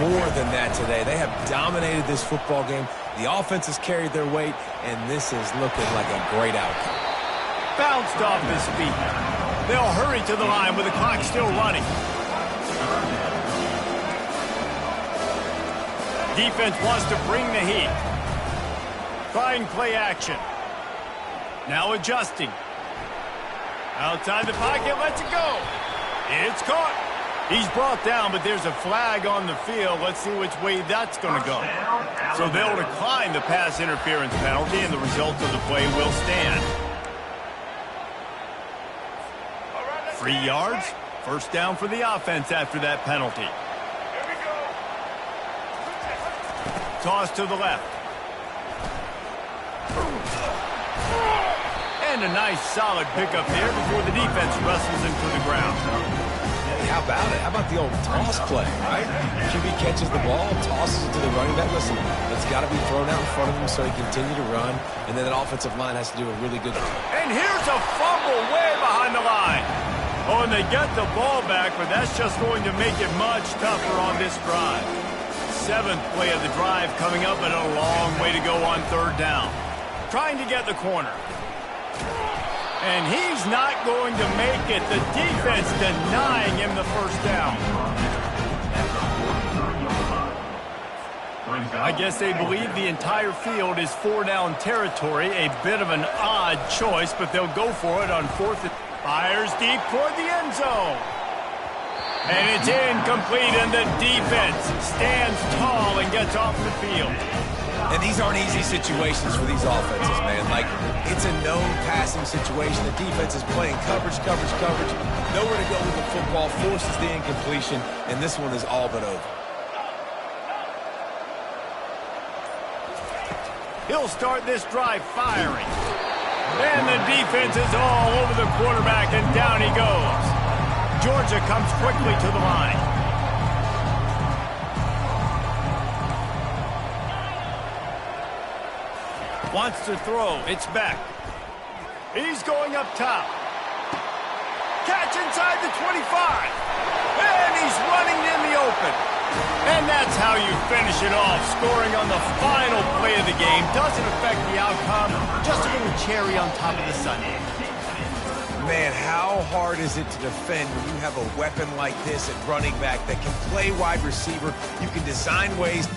Speaker 3: more than that today. They have dominated this football game. The offense has carried their weight, and this is looking like a great outcome.
Speaker 1: Bounced off his feet. They'll hurry to the line with the clock still running. Defense wants to bring the heat. Trying play action. Now adjusting. Outside the pocket, lets it go. It's caught. He's brought down, but there's a flag on the field. Let's see which way that's going to go. So they'll decline the pass interference penalty, and the result of the play will stand. 3 yards. First down for the offense after that penalty. Toss to the left. And a nice solid pickup there before the defense wrestles him to the ground.
Speaker 3: How about it? How about the old toss play, right? QB catches the ball, tosses it to the running back. Listen, it's got to be thrown out in front of him so he can continue to run, and then that offensive line has to do a really good job.
Speaker 1: And here's a fumble way behind the line. Oh, and they get the ball back, but that's just going to make it much tougher on this drive. 7th play of the drive coming up, but a long way to go on 3rd down. Trying to get the corner. And he's not going to make it. The defense denying him the first down. I guess they believe the entire field is 4-down territory. A bit of an odd choice, but they'll go for it on 4th. Fires deep toward the end zone. And it's incomplete, and the defense stands tall and gets off the field.
Speaker 3: And these aren't easy situations for these offenses, man. Like, it's a known passing situation. The defense is playing coverage. Nowhere to go with the football, forces the incompletion, and this one is all but over.
Speaker 1: He'll start this drive firing. And the defense is all over the quarterback, and down he goes. Georgia comes quickly to the line. Wants to throw. It's back. He's going up top. Catch inside the 25. And he's running in the open. And that's how you finish it off. Scoring on the final play of the game doesn't affect the outcome. Just a little cherry on top of the sundae.
Speaker 3: Man, how hard is it to defend when you have a weapon like this at running back that can play wide receiver? You can design ways.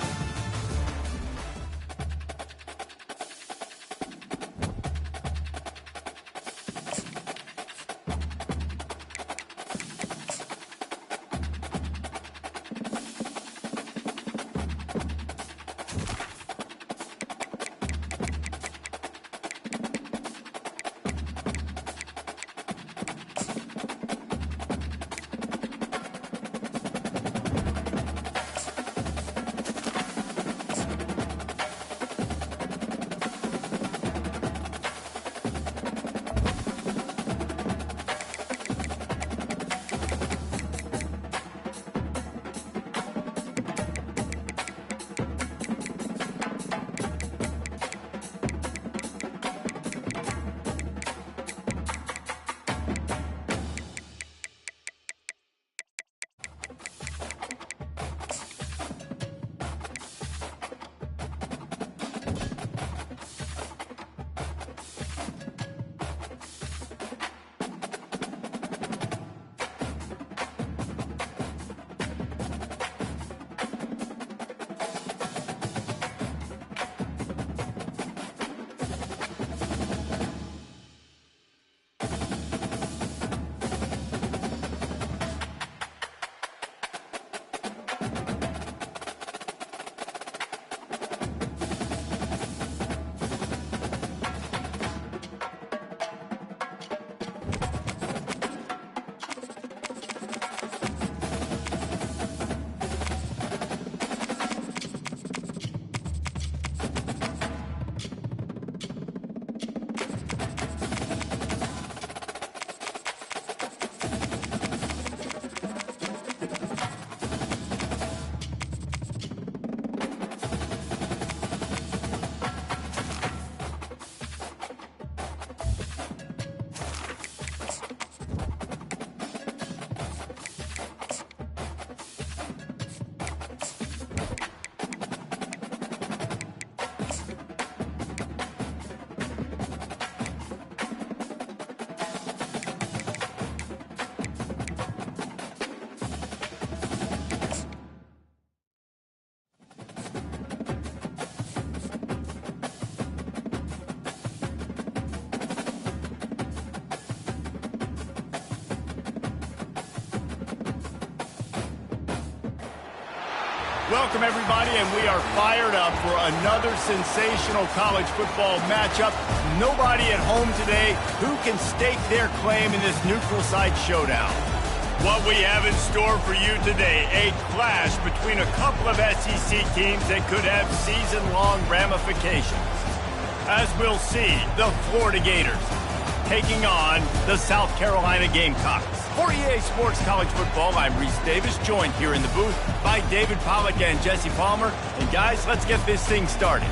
Speaker 1: Welcome, everybody, and we are fired up for another sensational college football matchup. Nobody at home today who can stake their claim in this neutral site showdown. What we have in store for you today, a clash between a couple of SEC teams that could have season-long ramifications. As we'll see, the Florida Gators taking on the South Carolina Gamecocks. For EA Sports College Football, I'm Reese Davis, joined here in the booth by David Pollack and Jesse Palmer. And guys, let's get this thing started.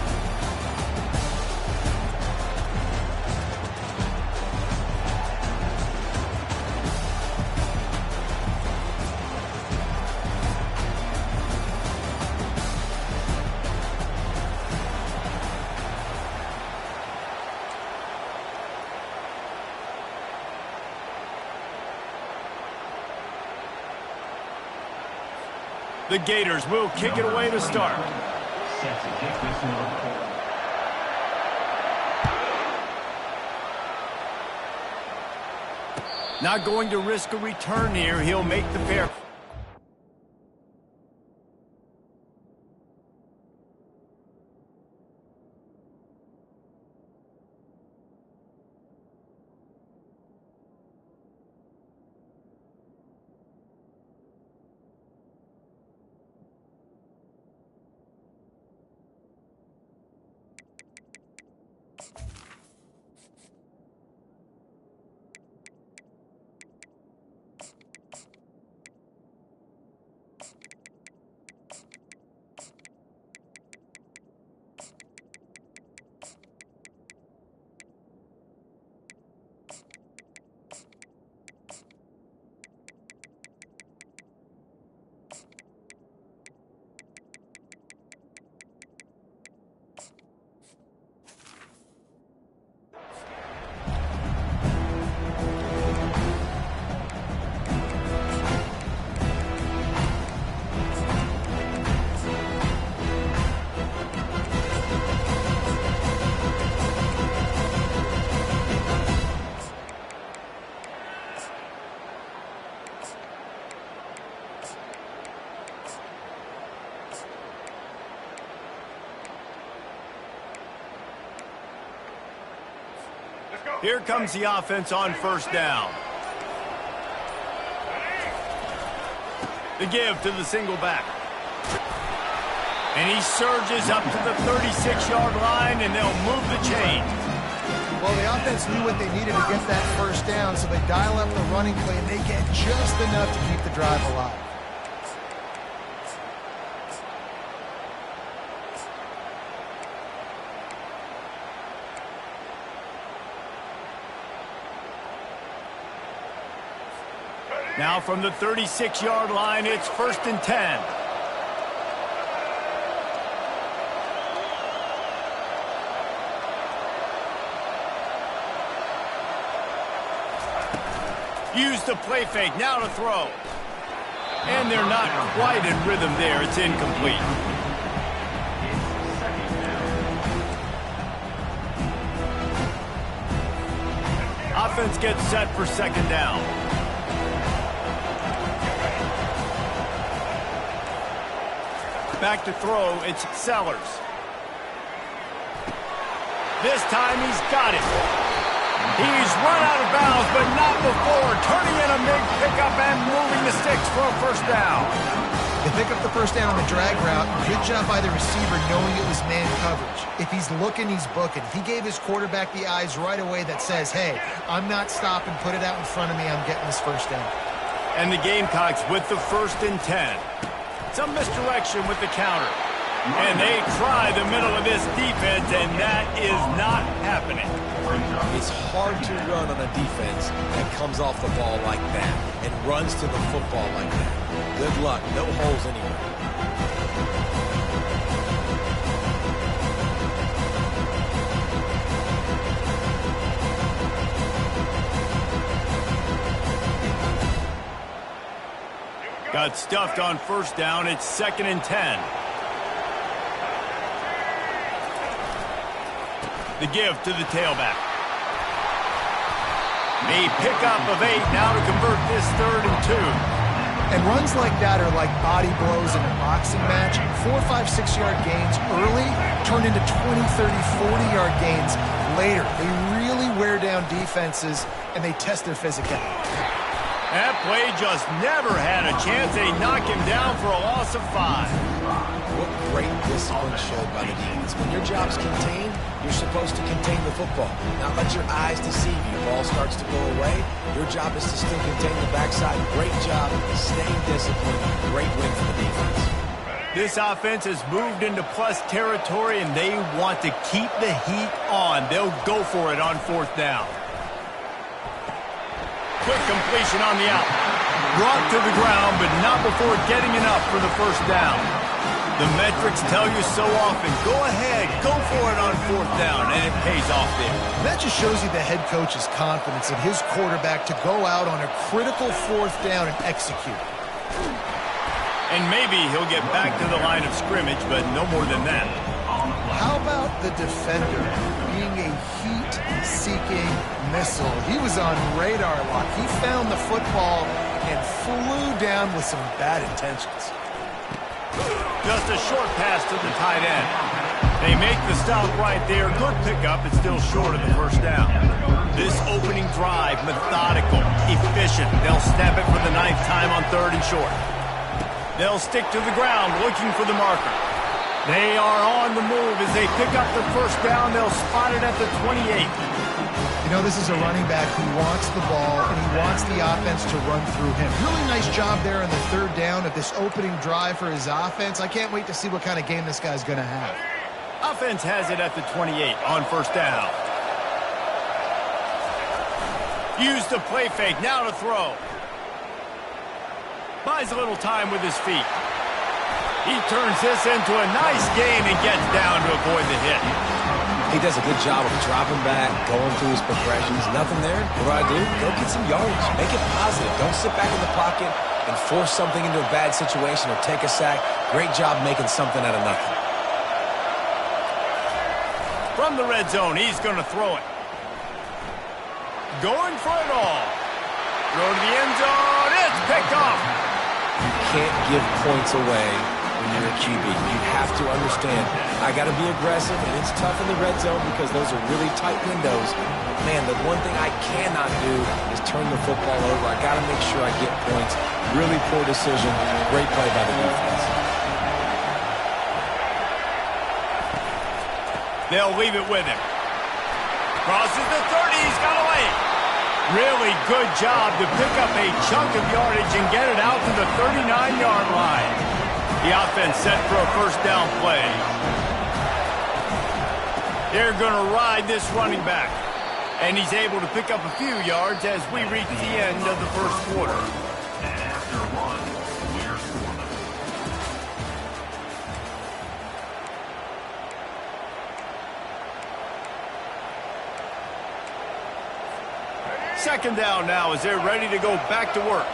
Speaker 1: The Gators will kick it away to start.
Speaker 4: Set to kick this one.
Speaker 1: Not going to risk a return here. He'll make the fair. Here comes the offense on first down. The give to the single back. And he surges up to the 36-yard line, and they'll move the chain.
Speaker 2: Well, the offense knew what they needed to get that first down, so they dial up the running play, and they get just enough to keep the drive alive.
Speaker 1: Now from the 36-yard line, it's 1st and 10. Use the play fake, now to throw. And they're not quite in rhythm there. It's incomplete. Offense gets set for second down. Back to throw, it's Sellers. This time he's got it. He's run out of bounds, but not before. Turning in a big pickup and moving the sticks for a first down.
Speaker 2: They pick up the first down on the drag route. Good job by the receiver knowing it was man coverage. If he's looking, he's booking. He gave his quarterback the eyes right away that says, hey, I'm not stopping. Put it out in front of me. I'm getting this first down.
Speaker 1: And the Gamecocks with the 1st and 10. Some misdirection with the counter. And they try the middle of this defense, and that is not happening.
Speaker 3: It's hard to run on a defense that comes off the ball like that and runs to the football like that. Good luck. No holes anywhere.
Speaker 1: Got stuffed on first down. It's 2nd and 10. The give to the tailback. A pickup of 8 now to convert this 3rd and 2.
Speaker 2: And runs like that are like body blows in a boxing match. 4, 5, 6-yard gains early turn into 20, 30, 40-yard gains later. They really wear down defenses, and they test their physicality.
Speaker 1: That play just never had a chance. They knock him down for a loss of 5.
Speaker 3: What great discipline showed by the defense. When your job's contained, you're supposed to contain the football, not let your eyes deceive you. Ball starts to go away. Your job is to still contain the backside. Great job, staying disciplined. Great win for the defense.
Speaker 1: This offense has moved into plus territory, and they want to keep the heat on. They'll go for it on 4th down. Quick completion on the out. Brought to the ground, but not before getting enough for the 1st down. The metrics tell you so often, go ahead, go for it on 4th down, and it pays off there.
Speaker 2: That just shows you the head coach's confidence in his quarterback to go out on a critical 4th down and execute.
Speaker 1: And maybe he'll get back to the line of scrimmage, but no more than that.
Speaker 2: How about the defender being a heat-seeking missile? He was on radar lock. He found the football and flew down with some bad intentions.
Speaker 1: Just a short pass to the tight end. They make the stop right there. Good pickup. It's still short of the 1st down. This opening drive, methodical, efficient. They'll snap it for the 9th time on 3rd and short. They'll stick to the ground looking for the marker. They are on the move as they pick up the 1st down. They'll spot it at the 28.
Speaker 2: You know, this is a running back who wants the ball, and he wants the offense to run through him. Really nice job there on the 3rd down of this opening drive for his offense. I can't wait to see what kind of game this guy's going to have.
Speaker 1: Offense has it at the 28 on 1st down. Use the play fake. Now to throw. Buys a little time with his feet. He turns this into a nice gain and gets down to avoid the hit.
Speaker 3: He does a good job of dropping back, going through his progressions. Nothing there. What do? Go get some yardage. Make it positive. Don't sit back in the pocket and force something into a bad situation or take a sack. Great job making something out of nothing.
Speaker 1: From the red zone, he's going to throw it. Going for it all. Throw to the end zone. It's picked off.
Speaker 3: You can't give points away when you're a QB. You have to understand, I got to be aggressive, and it's tough in the red zone because those are really tight windows. But man, the one thing I cannot do is turn the football over. I got to make sure I get points. Really poor decision. Great play by the defense.
Speaker 1: They'll leave it with him. Crosses the 30. He's got away. Really good job to pick up a chunk of yardage and get it out to the 39-yard line. The offense set for a 1st down play. They're going to ride this running back. And he's able to pick up a few yards as we reach the end of the 1st quarter. Second down now as they're ready to go back to work.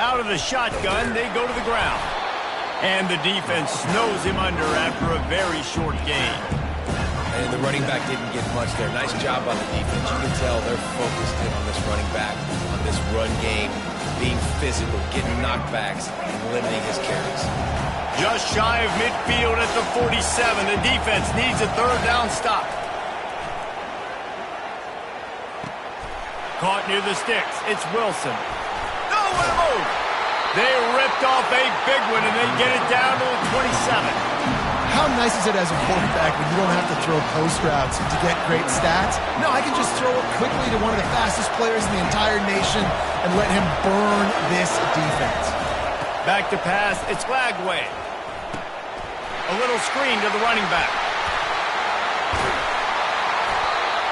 Speaker 1: Out of the shotgun, they go to the ground. And the defense snows him under after a very short gain.
Speaker 3: And the running back didn't get much there. Nice job by the defense. You can tell they're focused in on this running back, on this run game, being physical, getting knockbacks, and limiting his carries.
Speaker 1: Just shy of midfield at the 47. The defense needs a 3rd down stop. Caught near the sticks. It's Wilson. No, what a move! They ripped off a big one, and they get it down to the 27.
Speaker 2: How nice is it as a quarterback when you don't have to throw post routes to get great stats? No, I can just throw it quickly to one of the fastest players in the entire nation and let him burn this defense.
Speaker 1: Back to pass. It's Lagway. A little screen to the running back.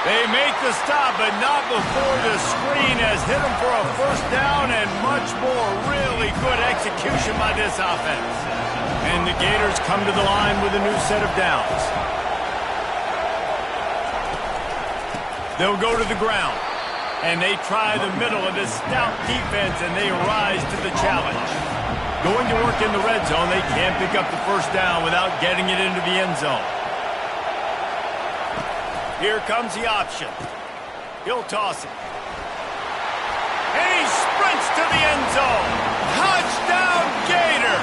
Speaker 1: They make the stop, but not before the screen has hit them for a 1st down and much more. Really good execution by this offense. And the Gators come to the line with a new set of downs. They'll go to the ground. And they try the middle of this stout defense, and they rise to the challenge. Going to work in the red zone, they can't pick up the 1st down without getting it into the end zone. Here comes the option. He'll toss it. gets to the end zone. Touchdown, Gator!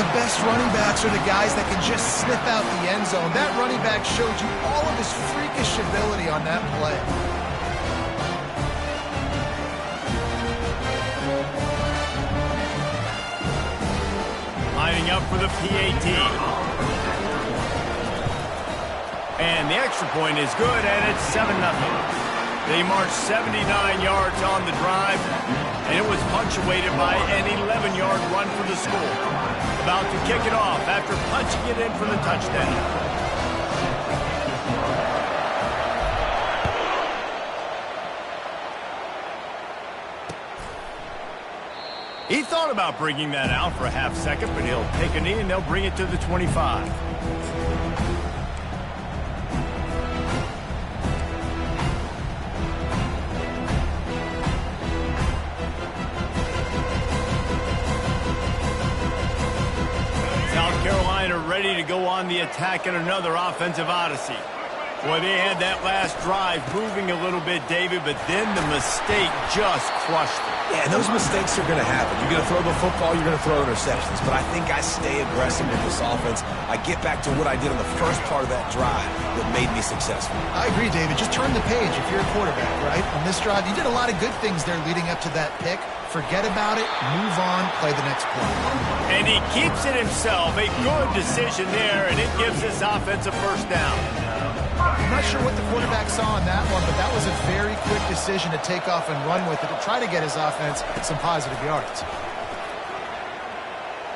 Speaker 2: The best running backs are the guys that can just sniff out the end zone. That running back showed you all of his freakish ability on that play.
Speaker 1: Lining up for the PAT. And the extra point is good, and it's 7-0. They marched 79 yards on the drive, and it was punctuated by an 11-yard run for the score. About to kick it off after punching it in for the touchdown. He thought about bringing that out for a half second, but he'll take a knee and they'll bring it to the 25. South Carolina ready to go on the attack in another offensive odyssey. Boy, they had that last drive moving a little bit, David, but then the mistake just crushed them.
Speaker 3: Yeah, and those mistakes are going to happen. You're going to throw the football, you're going to throw interceptions. But I think I stay aggressive with this offense. I get back to what I did on the first part of that drive that made me successful.
Speaker 2: I agree, David. Just turn the page if you're a quarterback, right? On this drive, you did a lot of good things there leading up to that pick. Forget about it, move on, play the next play.
Speaker 1: And he keeps it himself. A good decision there, and it gives this offense a first down.
Speaker 2: I'm not sure what the quarterback saw on that one, but that was a very quick decision to take off and run with it to try to get his offense some positive yards.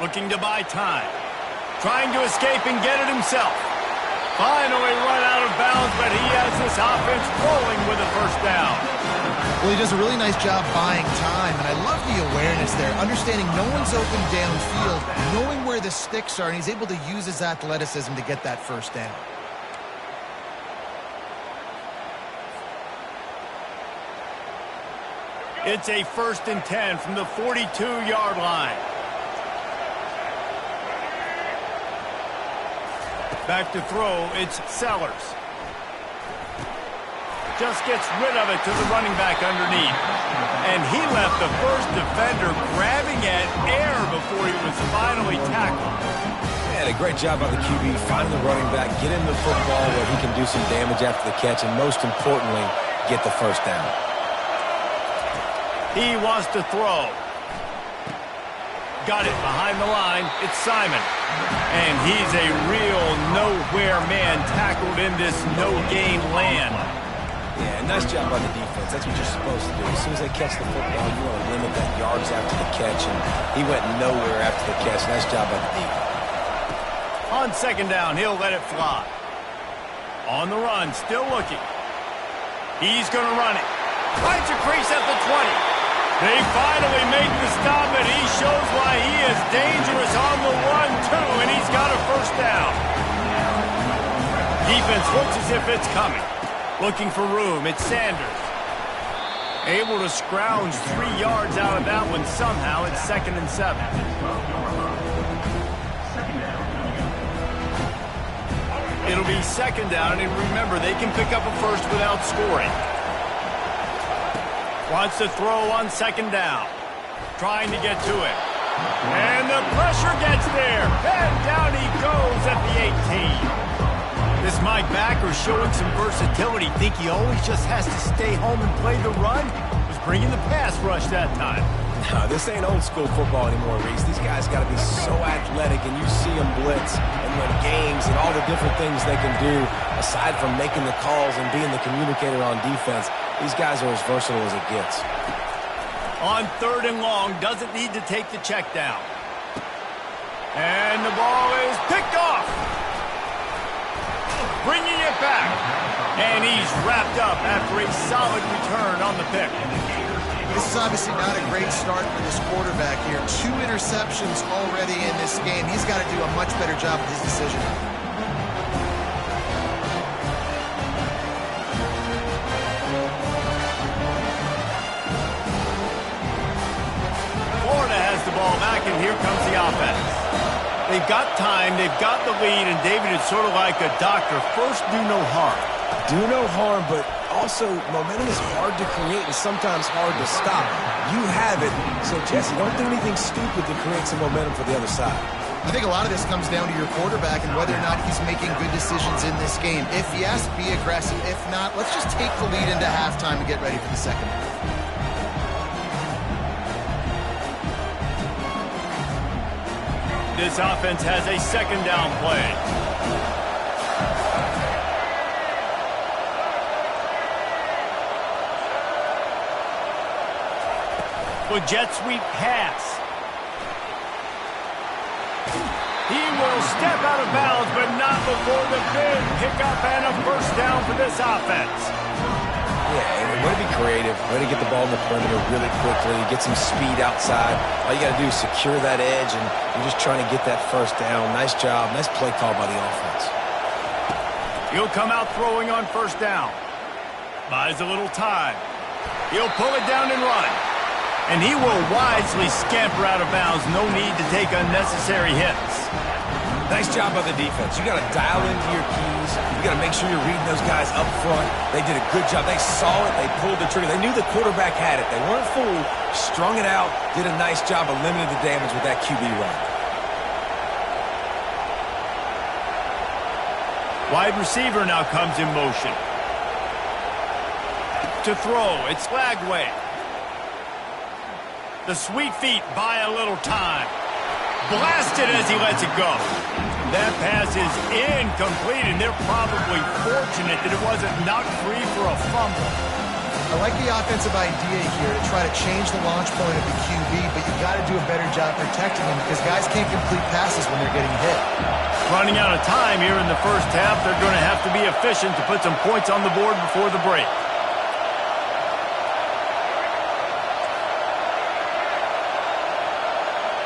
Speaker 1: Looking to buy time. Trying to escape and get it himself. Finally run out of bounds, but he has this offense rolling with a first down.
Speaker 2: Well, he does a really nice job buying time, and I love the awareness there, understanding no one's open downfield, knowing where the sticks are, and he's able to use his athleticism to get that first down.
Speaker 1: It's a 1st and 10 from the 42-yard line. Back to throw, it's Sellers. Just gets rid of it to the running back underneath. And he left the first defender grabbing at air before he was finally tackled.
Speaker 3: Yeah, a great job by the QB, finding the running back, get him the football where he can do some damage after the catch, and most importantly, get the first down.
Speaker 1: He wants to throw. Got it behind the line. It's Simon. And he's a real nowhere man tackled in this no-gain land.
Speaker 3: Yeah, nice job by the defense. That's what you're supposed to do. As soon as they catch the football, you want to limit that yards after the catch, and he went nowhere after the catch. Nice job by the defense.
Speaker 1: On 2nd down, he'll let it fly. On the run, still looking. He's going to run it. Finds a crease at the 20. They finally make the stop, and he shows why he is dangerous on the run, too, and he's got a first down. Defense looks as if it's coming. Looking for room, it's Sanders. Able to scrounge 3 yards out of that one somehow. It's 2nd and 7. It'll be 2nd down, and remember, they can pick up a first without scoring. Wants to throw on 2nd down. Trying to get to it. And the pressure gets there. And down he goes at the 18. This Mike backer showing some versatility. Think he always just has to stay home and play the run? Was bringing the pass rush that time.
Speaker 3: No, this ain't old school football anymore, Reese. These guys got to be so athletic, and you see them blitz and win games and all the different things they can do aside from making the calls and being the communicator on defense. These guys are as versatile as it gets.
Speaker 1: On 3rd and long, doesn't need to take the check down. And the ball is picked off. Bringing it back. And he's wrapped up after a solid return on the pick.
Speaker 2: This is obviously not a great start for this quarterback here. 2 interceptions already in this game. He's got to do a much better job with his decision.
Speaker 1: Florida has the ball back, and here comes the offense. They've got time, they've got the lead, and David, it's sort of like a doctor. First, do no harm.
Speaker 3: Do no harm, but also, momentum is hard to create and sometimes hard to stop. You have it, so Jesse, don't do anything stupid to create some momentum for the other side.
Speaker 2: I think a lot of this comes down to your quarterback and whether or not he's making good decisions in this game. If yes, be aggressive. If not, let's just take the lead into halftime and get ready for the second half.
Speaker 1: This offense has a second down play. With jet sweep pass. He will step out of bounds, but not before the big pickup and a first down for this offense.
Speaker 3: Yeah, way to be creative. Way to get the ball in the perimeter really quickly, get some speed outside. All you got to do is secure that edge, and you're just trying to get that first down. Nice job. Nice play call by the offense.
Speaker 1: He'll come out throwing on first down. Buys a little time. He'll pull it down and run. And he will wisely scamper out of bounds. No need to take unnecessary hits.
Speaker 3: Nice job by the defense. You got to dial into your keys. You got to make sure you're reading those guys up front. They did a good job. They saw it. They pulled the trigger. They knew the quarterback had it. They weren't fooled. Strung it out. Did a nice job of limiting the damage with that QB run.
Speaker 1: Wide receiver now comes in motion. To throw, it's Lagway. The sweet feet buy a little time. Blasted as he lets it go. That pass is incomplete, and they're probably fortunate that it wasn't knocked free for a fumble.
Speaker 2: I like the offensive idea here to try to change the launch point of the QB, but you got to do a better job protecting him because guys can't complete passes when they're getting hit.
Speaker 1: Running out of time here in the first half, they're going to have to be efficient to put some points on the board before the break.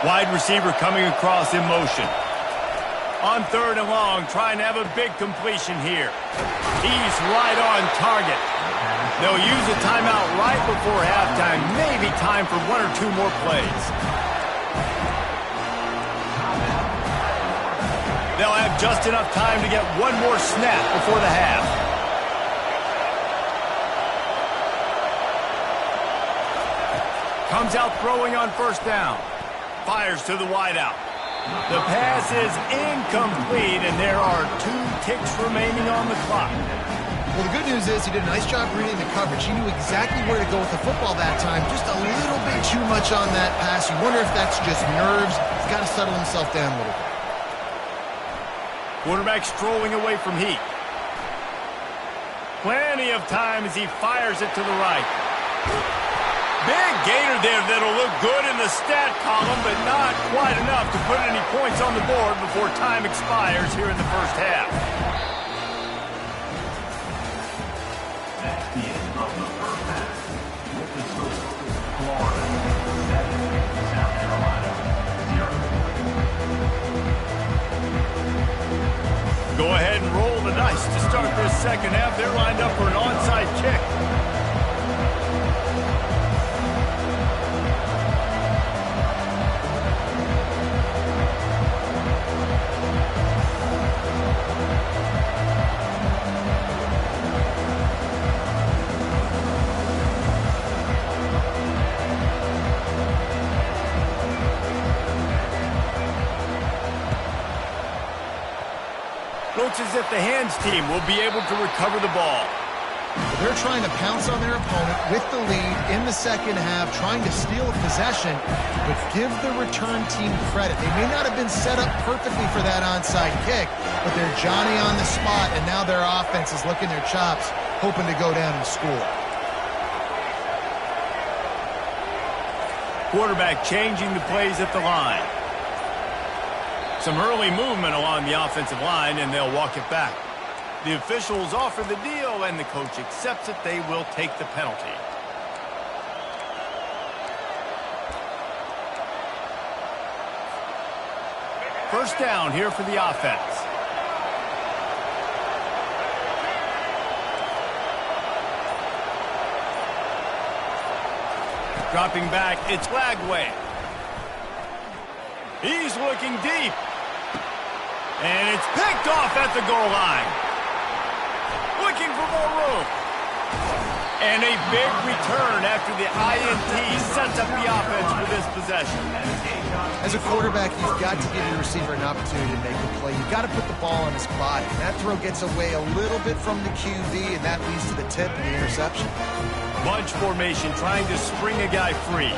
Speaker 1: Wide receiver coming across in motion. On third and long, trying to have a big completion here. He's right on target. They'll use a timeout right before halftime. Maybe time for one or two more plays. They'll have just enough time to get one more snap before the half. Comes out throwing on first down. Fires to the wideout. The pass is incomplete, and there are 2 ticks remaining on the clock.
Speaker 2: Well, the good news is he did a nice job reading the coverage. He knew exactly where to go with the football that time. Just a little bit too much on that pass. You wonder if that's just nerves. He's got to settle himself down a little bit.
Speaker 1: Quarterback strolling away from heat. Plenty of time as he fires it to the right. Big gainer there that'll look good in the stat column, but not quite enough to put any points on the board before time expires here in the first half.
Speaker 4: That's the end of the first half. With the score, Florida 7, South Carolina 0.
Speaker 1: Go ahead and roll the dice to start this second half. They're lined up for an onside kick. Looks as if the hands team will be able to recover the ball.
Speaker 2: They're trying to pounce on their opponent with the lead in the second half, trying to steal a possession, but give the return team credit. They may not have been set up perfectly for that onside kick, but they're Johnny on the spot, and now their offense is licking their chops, hoping to go down and score.
Speaker 1: Quarterback changing the plays at the line. Some early movement along the offensive line, and they'll walk it back. The officials offer the deal, and the coach accepts it. They will take the penalty. First down here for the offense. Dropping back, it's Lagway. He's looking deep. And it's picked off at the goal line. Looking for more room. And a big return after the INT sets up the offense for this possession.
Speaker 2: As a quarterback, you've got to give your receiver an opportunity to make a play. You've got to put the ball on his body. And that throw gets away a little bit from the QB, and that leads to the tip and the interception.
Speaker 1: Bunch formation, trying to spring a guy free.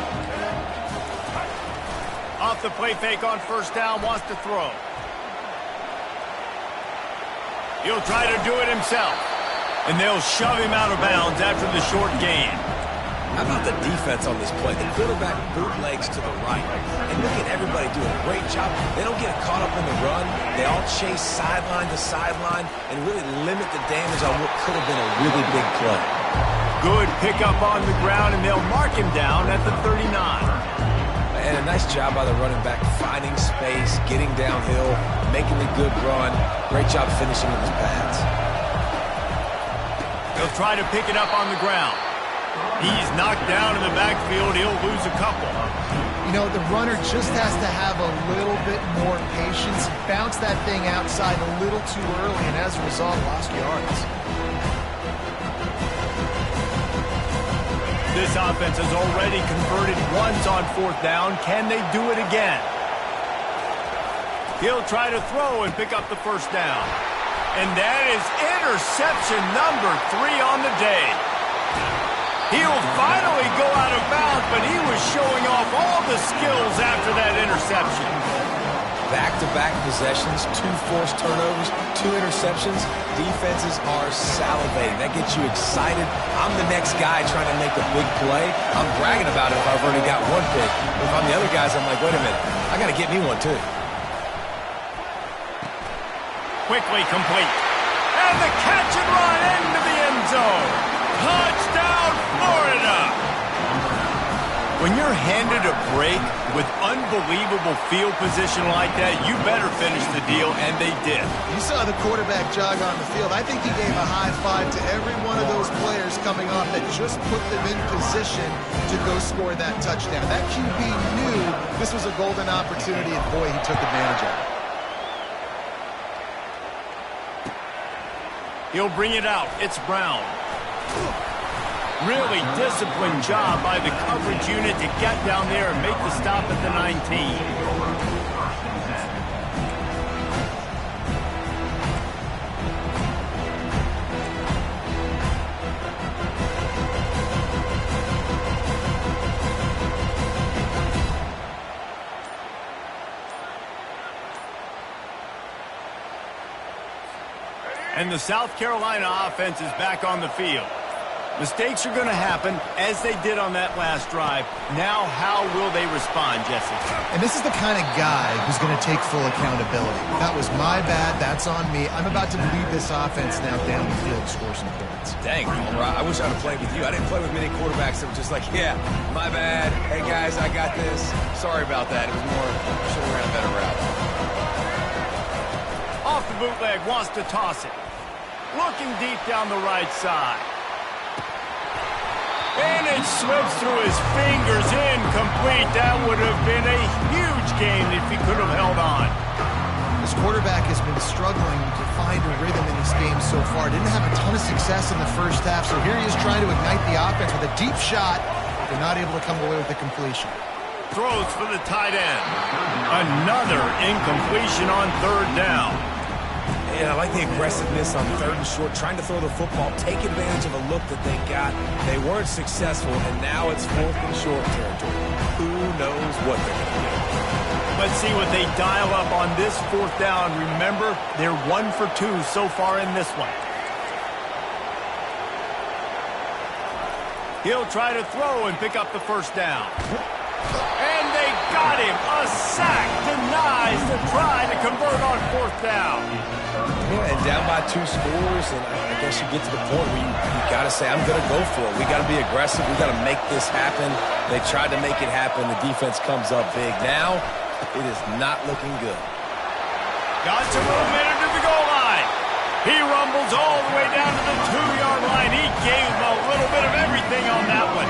Speaker 1: Off the play fake on first down, wants to throw. He'll try to do it himself. And they'll shove him out of bounds after the short gain.
Speaker 3: How about the defense on this play? The quarterback bootlegs to the right. And look at everybody doing a great job. They don't get caught up in the run. They all chase sideline to sideline and really limit the damage on what could have been a really big play.
Speaker 1: Good pickup on the ground, and they'll mark him down at the 39.
Speaker 3: And a nice job by the running back, finding space, getting downhill, making a good run. Great job finishing with his pads.
Speaker 1: He'll try to pick it up on the ground. He's knocked down in the backfield. He'll lose a couple.
Speaker 2: You know, the runner just has to have a little bit more patience. Bounce that thing outside a little too early, and as a result, lost yards.
Speaker 1: This offense has already converted once on fourth down. Can they do it again? He'll try to throw and pick up the first down. And that is interception number 3 on the day. He'll finally go out of bounds, but he was showing off all the skills after that interception.
Speaker 3: Back-to-back possessions, 2 forced turnovers, 2 interceptions. Defenses are salivating. That gets you excited. I'm the next guy trying to make a big play. I'm bragging about it if I've already got one pick. If I'm the other guys, I'm like, wait a minute, I got to get me one too.
Speaker 1: Quickly complete. And the catch and run into the end zone. Touchdown, Florida! When you're handed a break with unbelievable field position like that, you better finish the deal, and they did.
Speaker 2: You saw the quarterback jog on the field. I think he gave a high five to every one of those players coming off that just put them in position to go score that touchdown. That QB knew this was a golden opportunity, and boy, he took advantage of it.
Speaker 1: He'll bring it out. It's Brown. Really disciplined job by the coverage unit to get down there and make the stop at the 19. And the South Carolina offense is back on the field. Mistakes are going to happen, as they did on that last drive. Now, how will they respond, Jesse?
Speaker 2: And this is the kind of guy who's going to take full accountability. That was my bad. That's on me. I'm about to lead this offense now down the field to score some points.
Speaker 3: Dang, I wish I'd have played with you. I didn't play with many quarterbacks that were just like, yeah, my bad. Hey, guys, I got this. Sorry about that. It was more, should have ran a better route.
Speaker 1: Off the bootleg, wants to toss it. Looking deep down the right side. And it slips through his fingers, incomplete. That would have been a huge game if he could have held on.
Speaker 2: This quarterback has been struggling to find a rhythm in this game so far. Didn't have a ton of success in the first half, so here he is trying to ignite the offense with a deep shot. They're not able to come away with the completion.
Speaker 1: Throws for the tight end. Another incompletion on third down.
Speaker 3: Yeah, I like the aggressiveness on third and short, trying to throw the football, take advantage of a look that they got. They weren't successful, and now it's fourth and short territory. Who knows what they're going to do?
Speaker 1: Let's see what they dial up on this fourth down. Remember, they're 1 for 2 so far in this one. He'll try to throw and pick up the first down. And they got him. A sack denies the try to convert on fourth down.
Speaker 3: Yeah, and down by 2 scores, and I guess you get to the point where you got to say, I'm going to go for it. We got to be aggressive. We got to make this happen. They tried to make it happen. The defense comes up big. Now, it is not looking good.
Speaker 1: Got some momentum to the goal line. He rumbles all the way down to the 2-yard line. He gave him a little bit of everything on that one.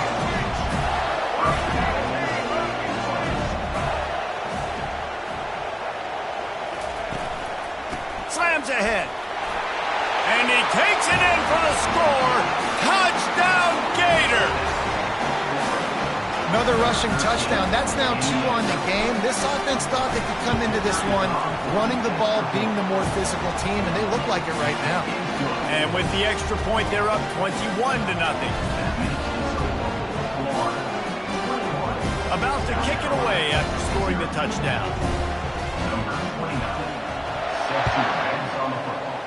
Speaker 1: Slams ahead. And he takes it in for the score. Touchdown, Gators!
Speaker 2: Another rushing touchdown. That's now 2 on the game. This offense thought they could come into this one running the ball, being the more physical team, and they look like it right now.
Speaker 1: And with the extra point, they're up 21-0. About to kick it away after scoring the touchdown.
Speaker 4: Number 29. Set your hands on the football.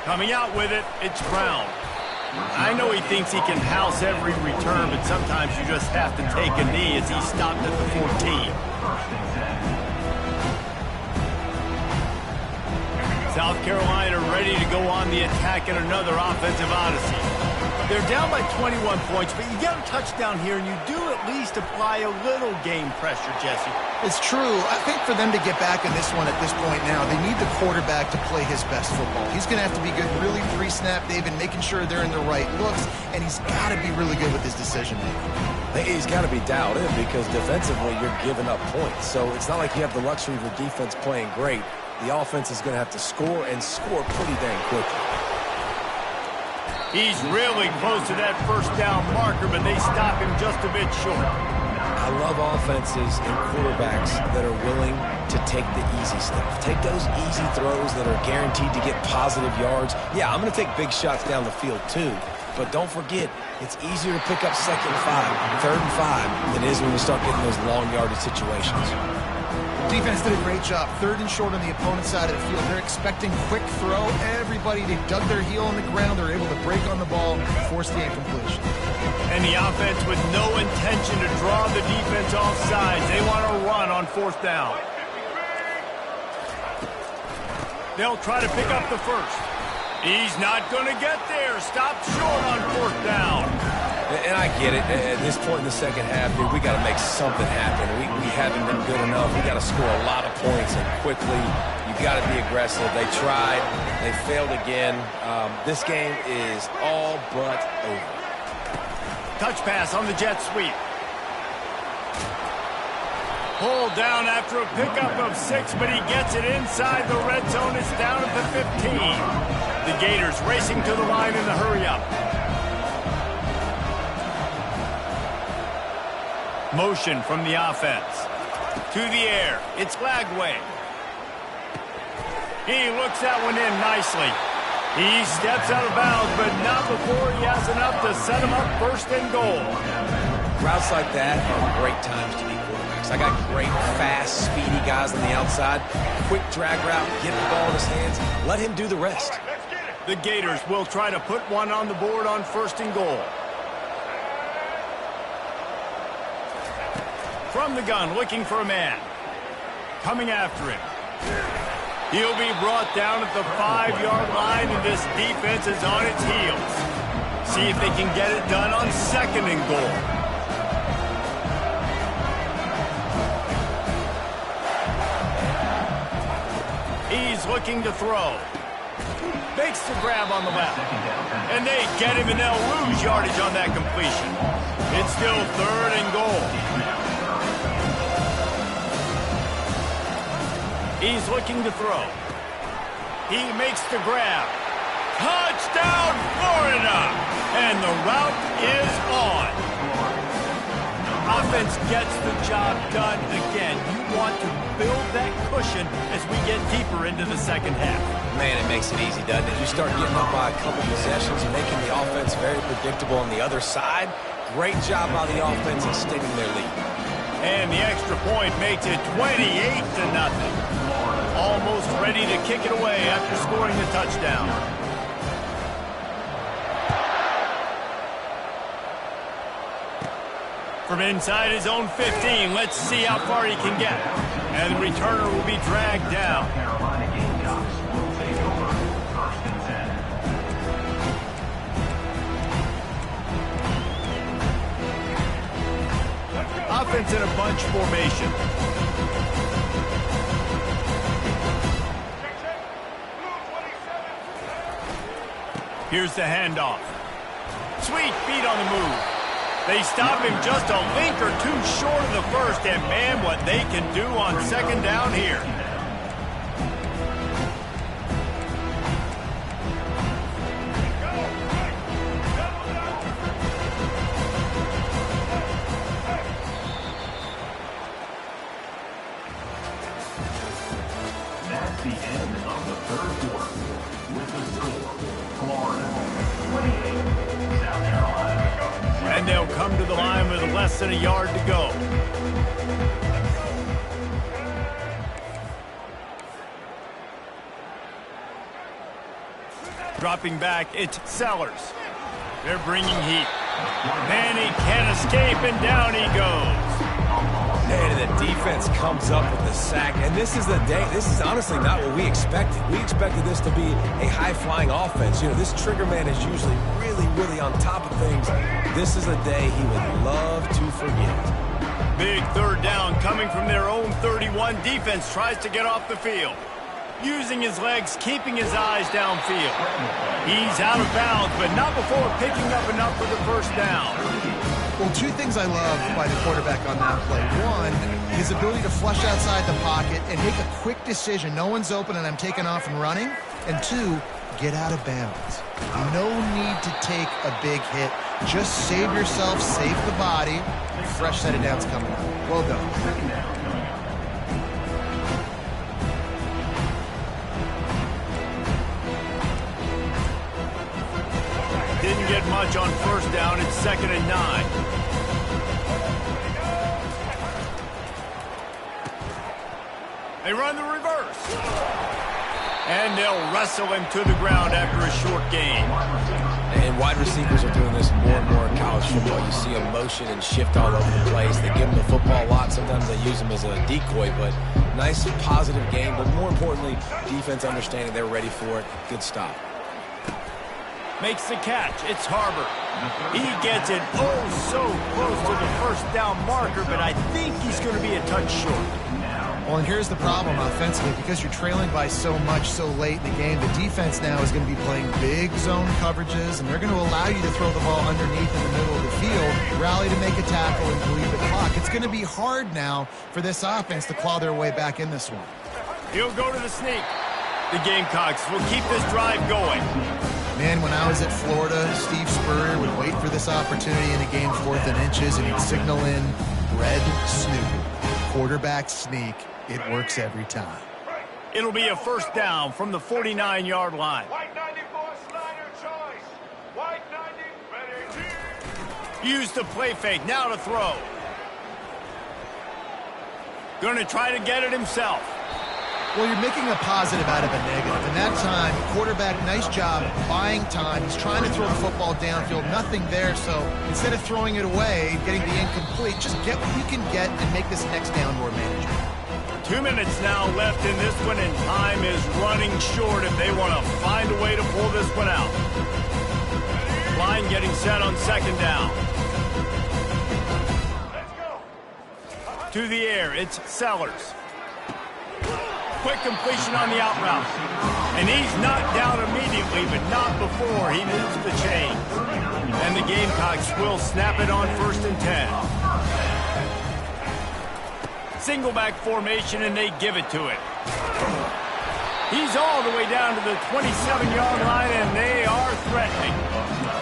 Speaker 1: Coming out with it, it's Brown. I know he thinks he can house every return, but sometimes you just have to take a knee as he stopped at the 14.
Speaker 4: First and 10.
Speaker 1: South Carolina ready to go on the attack in another offensive odyssey. They're down by 21 points, but you get a touchdown here, and you do at least apply a little game pressure, Jesse.
Speaker 2: It's true. I think for them to get back in this one at this point now, they need the quarterback to play his best football. He's going to have to be good really pre-snap, David, making sure they're in the right looks, and he's got to be really good with his decision-making.
Speaker 3: He's got to be dialed in because defensively you're giving up points. So it's not like you have the luxury of your defense playing great. The offense is going to have to score and score pretty dang quickly.
Speaker 1: He's really close to that first down marker, but they stop him just a bit short.
Speaker 3: I love offenses and quarterbacks that are willing to take the easy stuff. Take those easy throws that are guaranteed to get positive yards. Yeah, I'm going to take big shots down the field too. But don't forget, it's easier to pick up 2nd and 5, 3rd and 5 than it is when you start getting those long yardage situations.
Speaker 2: Defense did a great job. 3rd and short on the opponent's side of the field. They're expecting quick throw. Everybody, they dug their heel on the ground. They're able to break on the ball, force the incompletion.
Speaker 1: And the offense with no intention to draw the defense off sides. They want to run on 4th down. They'll try to pick up the first. He's not going to get there. Stopped short on 4th down.
Speaker 3: And I get it. At this point in the second half, dude, we got to make something happen. We haven't been good enough. We got to score a lot of points and quickly. You've got to be aggressive. They tried. They failed again. This game is all but over.
Speaker 1: Touch pass on the jet sweep. Pulled down after a pickup of 6, but he gets it inside the red zone. It's down at the 15. The Gators racing to the line in the hurry-up. Motion from the offense. To the air. It's Lagway. He looks that one in nicely. He steps out of bounds, but not before he has enough to set him up 1st and goal.
Speaker 3: Routes like that are great times to be quarterbacks. I got great, fast, speedy guys on the outside. Quick drag route, get the ball in his hands. Let him do the rest.
Speaker 1: The Gators will try to put one on the board on 1st and goal. From the gun, looking for a man. Coming after him. He'll be brought down at the 5-yard line, and this defense is on its heels. See if they can get it done on 2nd and goal. He's looking to throw. Makes the grab on the left. And they get him, and they'll lose yardage on that completion. It's still 3rd and goal. He's looking to throw. He makes the grab. Touchdown, Florida! And the route is on. Offense gets the job done again. You want to build that cushion as we get deeper into the second half.
Speaker 3: Man, it makes it easy, doesn't it? You start getting up by a couple possessions and making the offense very predictable on the other side. Great job by the offense extending their lead.
Speaker 1: And the extra point makes it 28-0. Almost ready to kick it away after scoring the touchdown. From inside his own 15, let's see how far he can get. And the returner will be dragged down.
Speaker 4: Carolina Gamecocks will take over 1st and 10.
Speaker 1: Offense in a bunch formation. Here's the handoff. Sweet feet on the move. They stop him just a link or two short of the first, and man, what they can do on 2nd down here. less than a yard to go. Dropping back, it's Sellers. They're bringing heat. And he can't escape, and down he goes.
Speaker 3: And the defense comes up with the sack. And this is the day. This is honestly not what we expected. We expected this to be a high-flying offense. You know, this trigger man is usually really on top of things. This is a day he would love to forget.
Speaker 1: Big third down coming from their own 31. Defense tries to get off the field. Using his legs, keeping his eyes downfield. He's out of bounds, but not before picking up enough for the first down.
Speaker 2: Well, two things I love by the quarterback on that play. One, his ability to flush outside the pocket and make a quick decision. No one's open and I'm taking off and running. And two, get out of bounds. No need to take a big hit. Just save yourself, save the body. Fresh set of downs coming up. Well done.
Speaker 1: Didn't get much on first down. It's 2nd and 9. They run the reverse. And they'll wrestle him to the ground after a short gain.
Speaker 3: And wide receivers are doing this more and more in college football. You see them motion and shift all over the place. They give them the football a lot. Sometimes they use them as a decoy, but nice positive game. But more importantly, defense understanding they're ready for it. Good stop.
Speaker 1: Makes the catch. It's Harbor. He gets it so close to the first down marker, but I think he's going to be a touch short.
Speaker 2: Well, and here's the problem offensively. Because you're trailing by so much so late in the game, the defense now is going to be playing big zone coverages, and they're going to allow you to throw the ball underneath in the middle of the field, rally to make a tackle, and bleed the clock. It's going to be hard now for this offense to claw their way back in this one.
Speaker 1: He'll go to the sneak. The Gamecocks will keep this drive going.
Speaker 2: Man, when I was at Florida, Steve Spurrier would wait for this opportunity in a game 4th and inches, and he'd signal in red snoop. Quarterback sneak. It works every time.
Speaker 1: It'll be a first down from the 49-yard line.
Speaker 5: White 94 Snyder choice. White 90 ready.
Speaker 1: Use the play fake. Now to throw. Going to try to get it himself.
Speaker 2: Well, you're making a positive out of a negative. And that time, quarterback, nice job buying time. He's trying to throw the football downfield. Nothing there. So instead of throwing it away, getting the incomplete, just get what you can get and make this next down more manageable.
Speaker 1: 2 minutes now left in this one, and time is running short if they want to find a way to pull this one out. Line getting set on 2nd down. To the air, it's Sellers. Quick completion on the out route. And he's knocked down immediately, but not before he moves the chains. And the Gamecocks will snap it on 1st and 10. Single back formation, and they give it to it. He's all the way down to the 27-yard line, and they are threatening.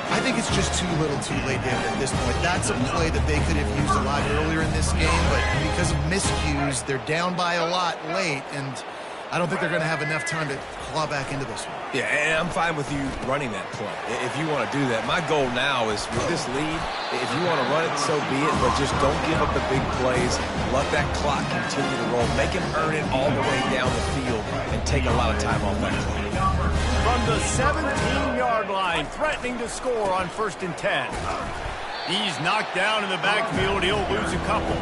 Speaker 2: I think it's just too little too late, David, at this point. That's a play that they could have used a lot earlier in this game, but because of miscues, they're down by a lot late, and I don't think they're going to have enough time to claw back into this one.
Speaker 3: Yeah, and I'm fine with you running that play if you want to do that. My goal now is with this lead, if you want to run it, so be it, but just don't give up the big plays. Let that clock continue to roll. Make him earn it all the way down the field and take a lot of time off that clock.
Speaker 1: From the 17-yard line, threatening to score on 1st and 10. He's knocked down in the backfield. He'll lose a couple.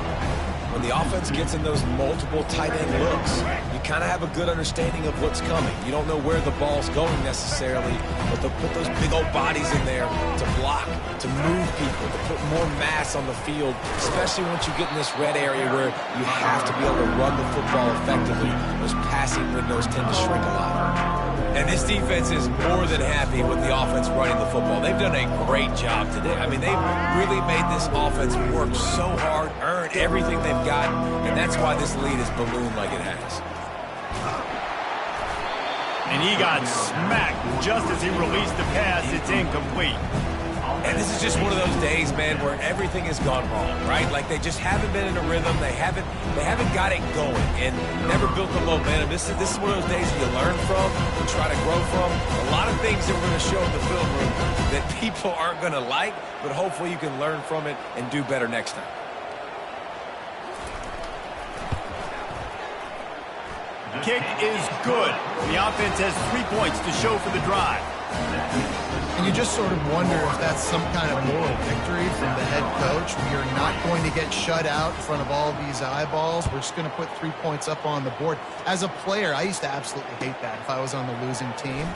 Speaker 3: When the offense gets in those multiple tight end looks, you kind of have a good understanding of what's coming. You don't know where the ball's going necessarily, but they'll put those big old bodies in there to block, to move people, to put more mass on the field, especially once you get in this red area where you have to be able to run the football effectively. Those passing windows tend to shrink a lot. And this defense is more than happy with the offense running the football. They've done a great job today. I mean, they've really made this offense work so hard, earn everything they've got, and that's why this lead is ballooned like it has.
Speaker 1: And he got smacked just as he released the pass. It's incomplete.
Speaker 3: And this is just one of those days, man, where everything has gone wrong, right? Like they just haven't been in a rhythm. They haven't got it going and never built the momentum. This is one of those days where you learn from, you try to grow from. A lot of things that we're going to show in the film room that people aren't going to like, but hopefully you can learn from it and do better next time.
Speaker 1: Kick is good. The offense has 3 points to show for the drive.
Speaker 2: And you just sort of wonder if that's some kind of moral victory from the head coach. We are not going to get shut out in front of all of these eyeballs. We're just going to put 3 points up on the board. As a player, I used to absolutely hate that if I was on the losing team,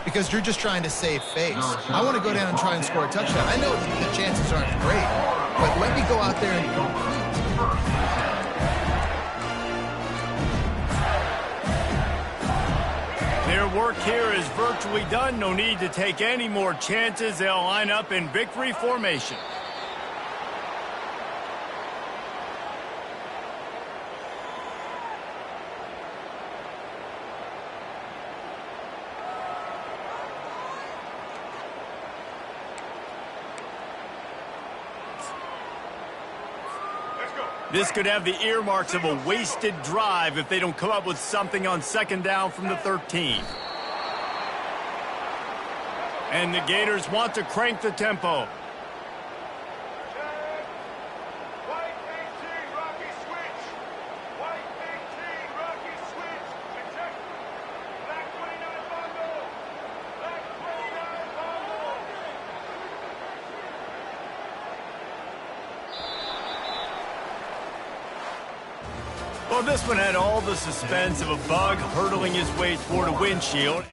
Speaker 2: because you're just trying to save face. I want to go down and try and score a touchdown. I know the chances aren't great, but let me go out there and compete.
Speaker 1: Their work here is virtually done. No need to take any more chances. They'll line up in victory formation. This could have the earmarks of a wasted drive if they don't come up with something on second down from the 13. And the Gators want to crank the tempo.
Speaker 5: White 18, Rocky switch. White 18, Rocky switch. Check. Black 29 bundle. Black 29 bundle.
Speaker 1: Well, this one had all the suspense of a bug hurtling his way toward a windshield.